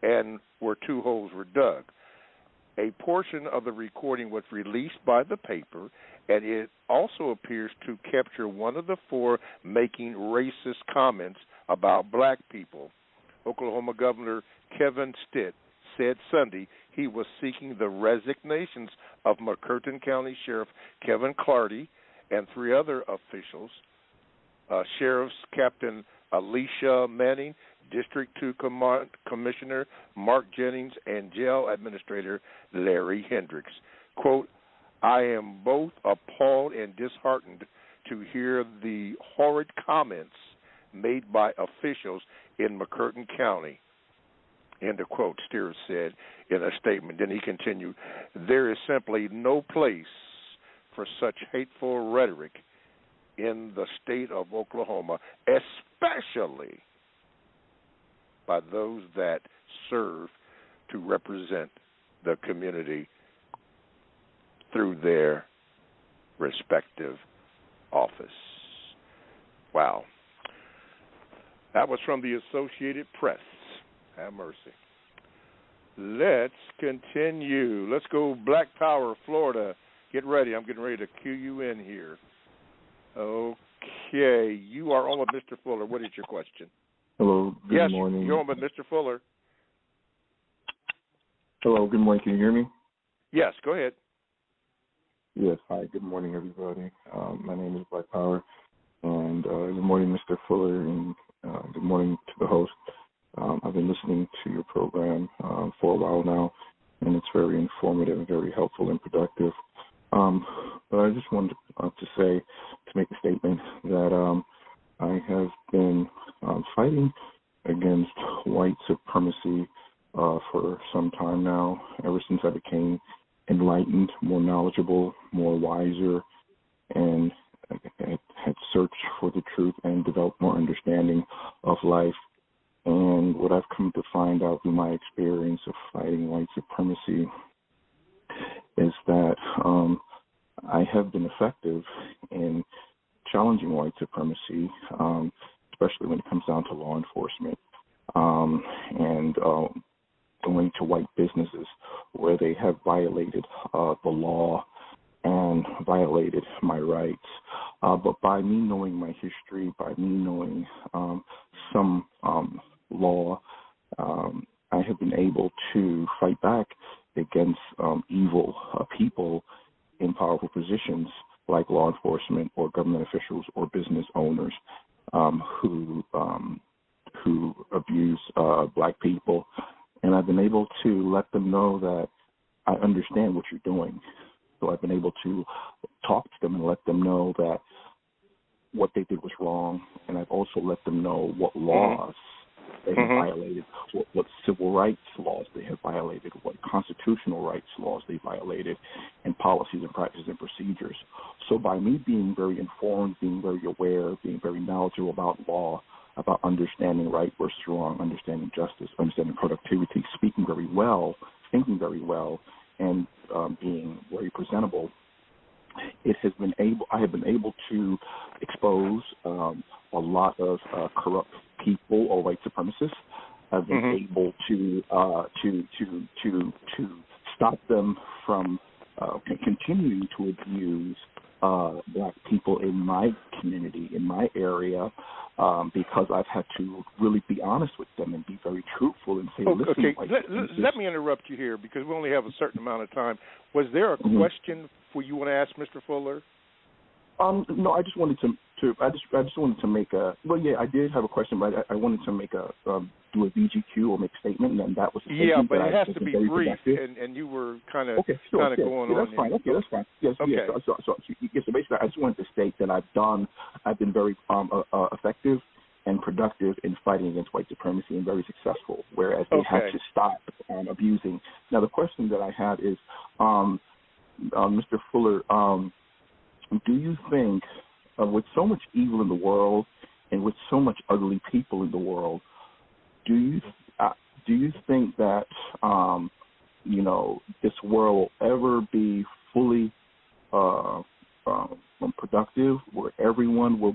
and where 2 holes were dug. A portion of the recording was released by the paper, and it also appears to capture one of the 4 making racist comments about black people. Oklahoma Governor Kevin Stitt said Sunday he was seeking the resignations of McCurtain County Sheriff Kevin Clardy and 3 other officials, Sheriff's Captain Alicia Manning, District 2 Commissioner Mark Jennings, and Jail Administrator Larry Hendricks. Quote, I am both appalled and disheartened to hear the horrid comments made by officials in McCurtain County. End of quote, Steers said in a statement. Then he continued, there is simply no place for such hateful rhetoric in the state of Oklahoma, especially by those that serve to represent the community through their respective office. Wow. That was from the Associated Press. Have mercy. Let's continue. Let's go Black Power, Florida. Get ready. I'm getting ready to cue you in here. Okay. You are on with Mr. Fuller. What is your question? Hello. Good morning. Yes, you're on with Mr. Fuller. Hello. Good morning. Can you hear me? Yes. Go ahead. Yes. Hi. Good morning, everybody. My name is Black Power. And good morning, Mr. Fuller, and good morning to the host. I've been listening to your program for a while now, and it's very informative and very helpful and productive. But I just wanted to make a statement that I have been fighting against white supremacy for some time now, ever since I became enlightened, more knowledgeable, more wiser, and had searched for the truth and developed more understanding of life. And what I've come to find out through my experience of fighting white supremacy is that I have been effective in challenging white supremacy, especially when it comes down to law enforcement, and going to white businesses where they have violated the law and violated my rights. But by me knowing my history, by me knowing some law, I have been able to fight back against evil people in powerful positions like law enforcement or government officials or business owners who abuse black people. And I've been able to let them know that I understand what you're doing. So I've been able to talk to them and let them know that what they did was wrong. And I've also let them know what laws they have violated, what civil rights laws they have violated, what constitutional rights laws they violated, and policies and practices and procedures. So by me being very informed, being very aware, being very knowledgeable about law, about understanding right versus wrong, understanding justice, understanding productivity, speaking very well, thinking very well, and being very presentable, I have been able to expose a lot of corrupt people or white supremacists. I've been able to stop them from continuing to abuse black people in my community, in my area, because I've had to really be honest with them and be very truthful and say, listen. Okay, let me interrupt you here because we only have a certain amount of time. Was there a question you want to ask Mr. Fuller? No, I just wanted I just wanted to make a. Well, yeah, I did have a question, but I wanted to make do a VGQ or make a statement, and then that was. Yeah, but it has to be brief, and you were kind of going on. That's fine. Okay, that's fine. Yes, okay. Yes. So basically, I just wanted to state that I've been very effective and productive in fighting against white supremacy and very successful. Whereas they had to stop abusing. Now, the question that I had is, Mr. Fuller. Do you think, with so much evil in the world and with so much ugly people in the world, do you think that this world will ever be fully productive, where everyone will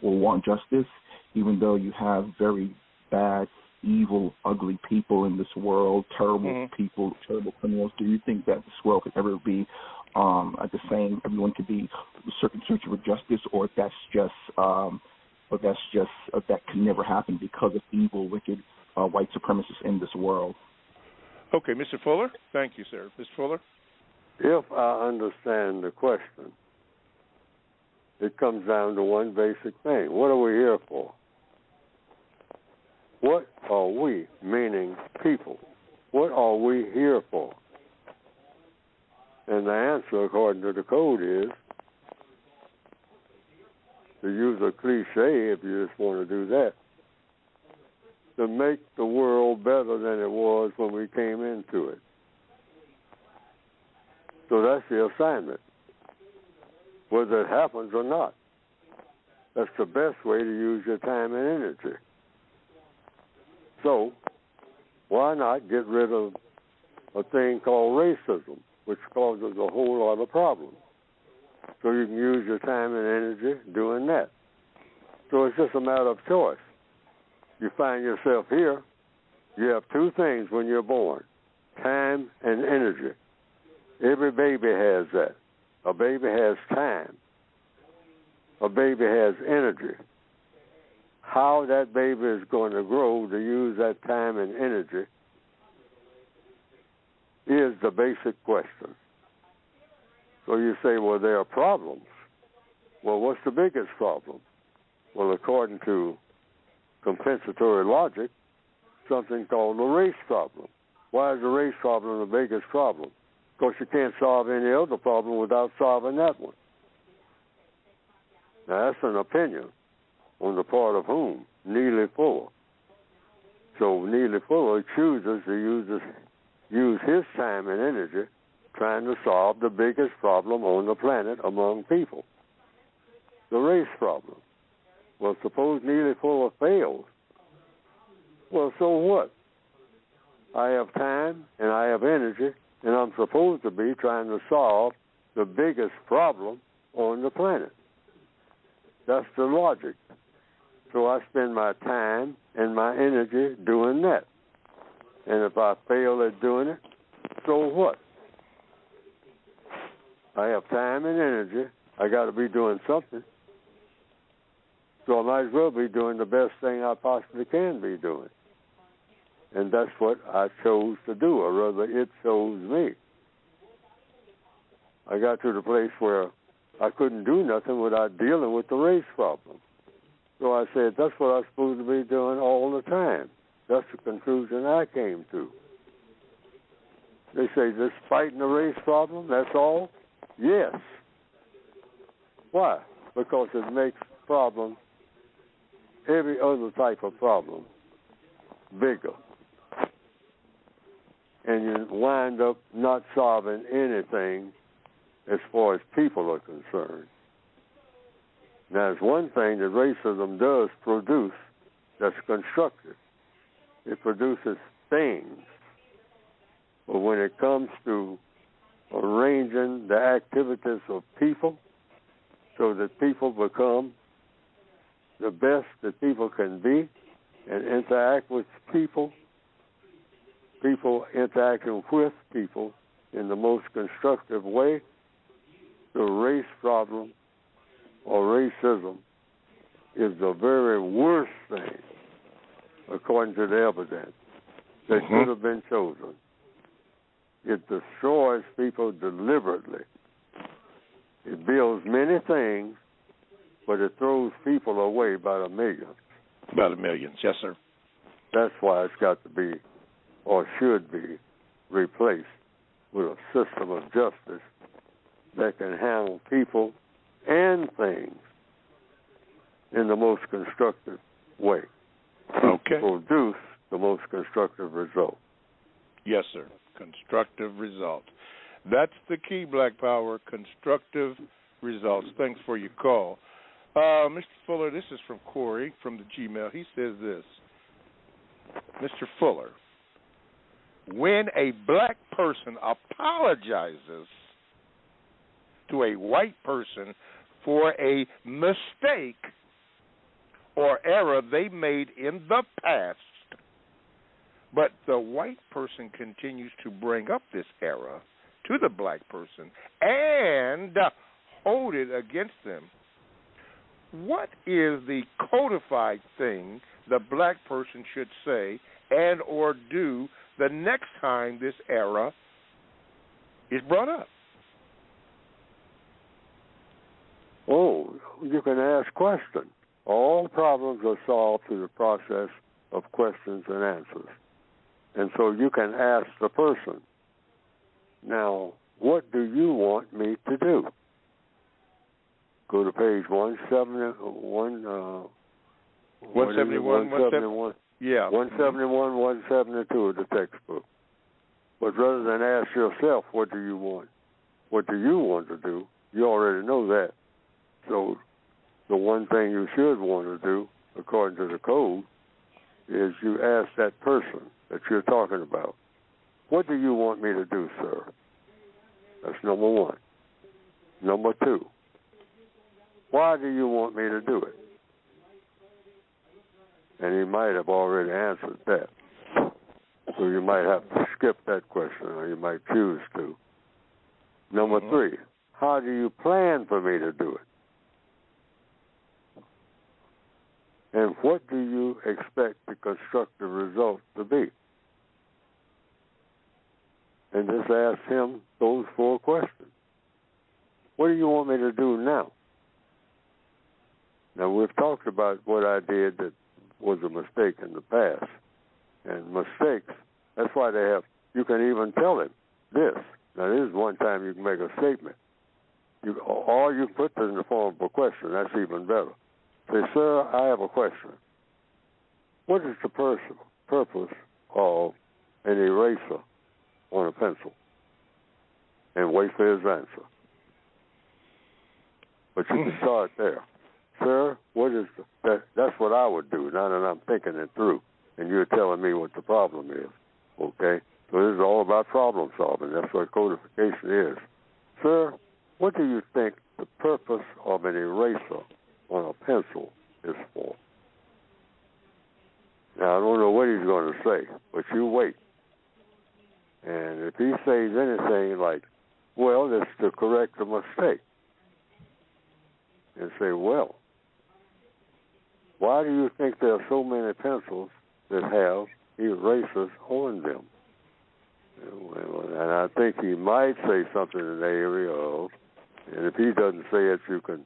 want justice, even though you have very bad, evil, ugly people in this world, terrible people, terrible criminals? Do you think that this world could ever be at the same? Everyone could be searching for justice, or that can never happen because of evil, wicked, white supremacists in this world? Okay, Mr. Fuller. Thank you, sir. Mr. Fuller. If I understand the question, it comes down to one basic thing: what are we here for? What are we, meaning people? What are we here for? And the answer, according to the code, is, to use a cliche, if you just want to do that, to make the world better than it was when we came into it. So that's the assignment, whether it happens or not. That's the best way to use your time and energy. So why not get rid of a thing called racism, which causes a whole lot of problems? So you can use your time and energy doing that. So it's just a matter of choice. You find yourself here, you have two things when you're born: time and energy. Every baby has that. A baby has time. A baby has energy. How that baby is going to grow to use that time and energy is the basic question. So you say, well, there are problems. Well, what's the biggest problem? Well, according to compensatory logic, something called the race problem. Why is the race problem the biggest problem? Because you can't solve any other problem without solving that one. Now, that's an opinion on the part of whom? Neely Fuller. So Neely Fuller chooses to use his time and energy trying to solve the biggest problem on the planet among people, the race problem. Well, suppose Neely Fuller fails. Well, so what? I have time and I have energy, and I'm supposed to be trying to solve the biggest problem on the planet. That's the logic. So I spend my time and my energy doing that. And if I fail at doing it, so what? I have time and energy. I got to be doing something. So I might as well be doing the best thing I possibly can be doing. And that's what I chose to do, or rather it chose me. I got to the place where I couldn't do nothing without dealing with the race problem. So I said, that's what I'm supposed to be doing all the time. That's the conclusion I came to. They say, just fighting the race problem, that's all? Yes. Why? Because it makes problems, every other type of problem, bigger. And you wind up not solving anything as far as people are concerned. Now, there's one thing that racism does produce that's constructive. It produces things. But when it comes to arranging the activities of people so that people become the best that people can be and interact with people, people interacting with people in the most constructive way, the race problem or racism is the very worst thing, according to the evidence, that should have been chosen. It destroys people deliberately. It builds many things, but it throws people away by the millions. By the millions, yes, sir. That's why it's got to be, or should be, replaced with a system of justice that can handle people and things in the most constructive way. Okay. Produce the most constructive result. Yes, sir. Constructive result. That's the key, Black Power, constructive results. Thanks for your call. Mr. Fuller, this is from Corey from the Gmail. He says this, Mr. Fuller, when a black person apologizes to a white person for a mistake or error they made in the past, but the white person continues to bring up this error to the black person and hold it against them, what is the codified thing the black person should say and or do the next time this error is brought up? Oh, you can ask questions. All problems are solved through the process of questions and answers. And so you can ask the person, now, what do you want me to do? Go to page 171. 171. Yeah. 171, 172 of the textbook. But rather than ask yourself, what do you want? What do you want to do? You already know that. So the one thing you should want to do, according to the code, is you ask that person that you're talking about, what do you want me to do, sir? That's number one. Number two, why do you want me to do it? And he might have already answered that. So you might have to skip that question, or you might choose to. Number three, how do you plan for me to do it? And what do you expect the constructive result to be? And just ask him those four questions. What do you want me to do now? Now, we've talked about what I did that was a mistake in the past. And mistakes, that's why they have, you can even tell him this. Now, this is one time you can make a statement. Or you put this in the form of a question. That's even better. Say, sir, I have a question. what is the purpose of an eraser on a pencil? And wait for his answer. But you can start there. Sir, what is that's what I would do now that I'm thinking it through. And you're telling me what the problem is. Okay? So this is all about problem solving. That's what codification is. Sir, what do you think the purpose of an eraser on a pencil is for? Now, I don't know what he's going to say, but you wait. And if he says anything like, well, it's to correct a mistake, and say, well, why do you think there are so many pencils that have erasers on them? And I think he might say something in the area of, and if he doesn't say it, you can,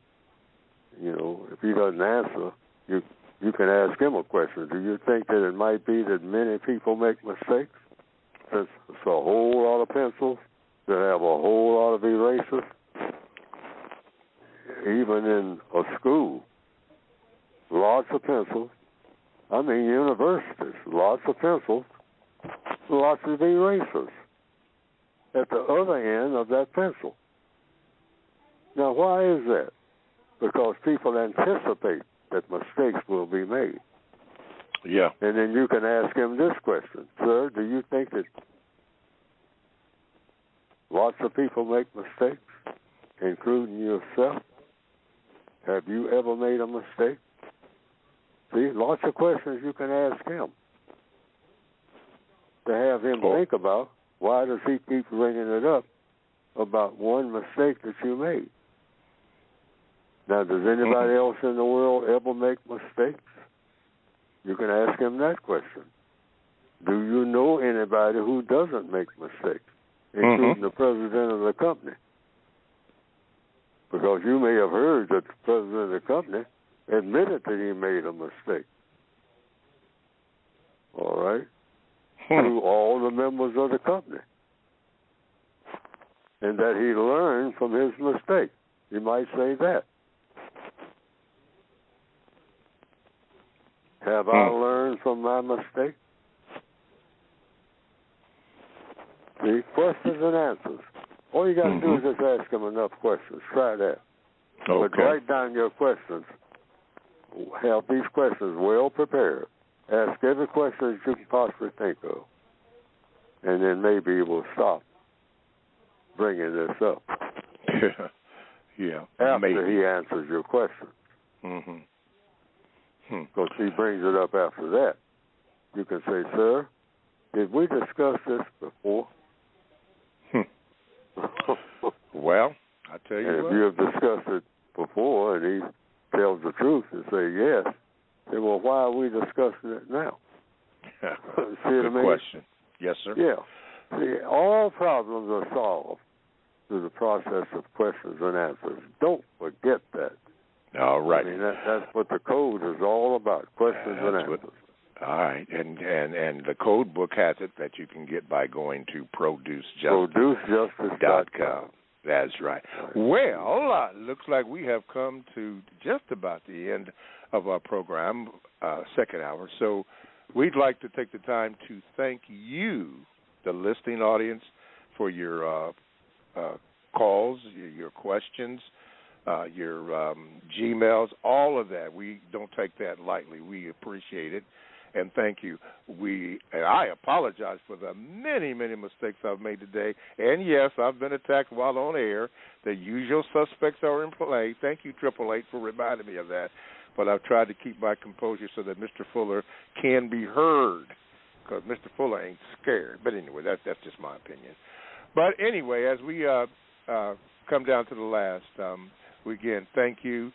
if he doesn't answer, you can ask him a question. Do you think that it might be that many people make mistakes? Since it's a whole lot of pencils that have a whole lot of erasers, even in a school, lots of pencils. I mean, universities, lots of pencils, lots of erasers at the other end of that pencil. Now, why is that? Because people anticipate that mistakes will be made. Yeah. And then you can ask him this question. Sir, do you think that lots of people make mistakes, including yourself? Have you ever made a mistake? See, lots of questions you can ask him to have him think about why does he keep bringing it up about one mistake that you made. Now, does anybody else in the world ever make mistakes? You can ask him that question. Do you know anybody who doesn't make mistakes, including the president of the company? Because you may have heard that the president of the company admitted that he made a mistake. All right? To all the members of the company. And that he learned from his mistake. You might say that. Have I learned from my mistake? See, questions and answers. All you got to do is just ask him enough questions. Try that. Okay. But write down your questions. Have these questions well prepared. Ask every question that you can possibly think of. And then maybe we'll stop bringing this up. Yeah. After he answers your question. Because he brings it up after that. You can say, sir, did we discuss this before? Well, I tell you and what. if you have discussed it before and he tells the truth and say yes, say, well, why are we discussing it now? See what I mean? Question. Yes, sir. Yeah. See, all problems are solved through the process of questions and answers. Don't forget that. All right. I mean, that's what the code is all about, questions and answers. All right. And the code book has it that you can get by going to ProduceJustice.com. That's right. Well, looks like we have come to just about the end of our program, second hour. So we'd like to take the time to thank you, the listening audience, for your calls, your questions, your Gmails, all of that. We don't take that lightly. We appreciate it. And thank you. And I apologize for the many, many mistakes I've made today. And, yes, I've been attacked while on air. The usual suspects are in play. Thank you, 888, for reminding me of that. But I've tried to keep my composure so that Mr. Fuller can be heard, because Mr. Fuller ain't scared. But anyway, that's just my opinion. But anyway, as we come down to the last, again, thank you.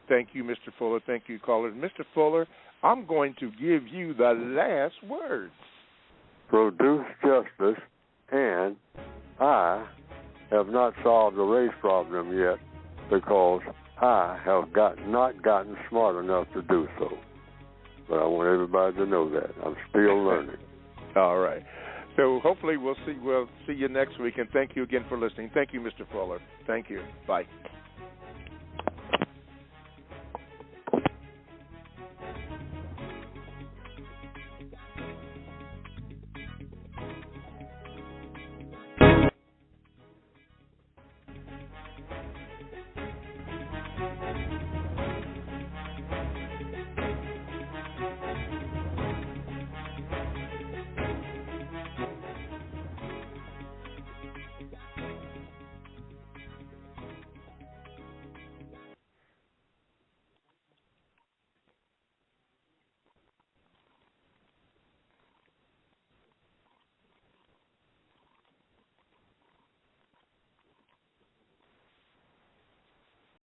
Thank you, Mr. Fuller. Thank you, callers. Mr. Fuller, I'm going to give you the last words. Produce justice, and I have not solved the race problem yet because I have not gotten smart enough to do so. But I want everybody to know that. I'm still learning. All right. So hopefully we'll see you next week, and thank you again for listening. Thank you, Mr. Fuller. Thank you. Bye.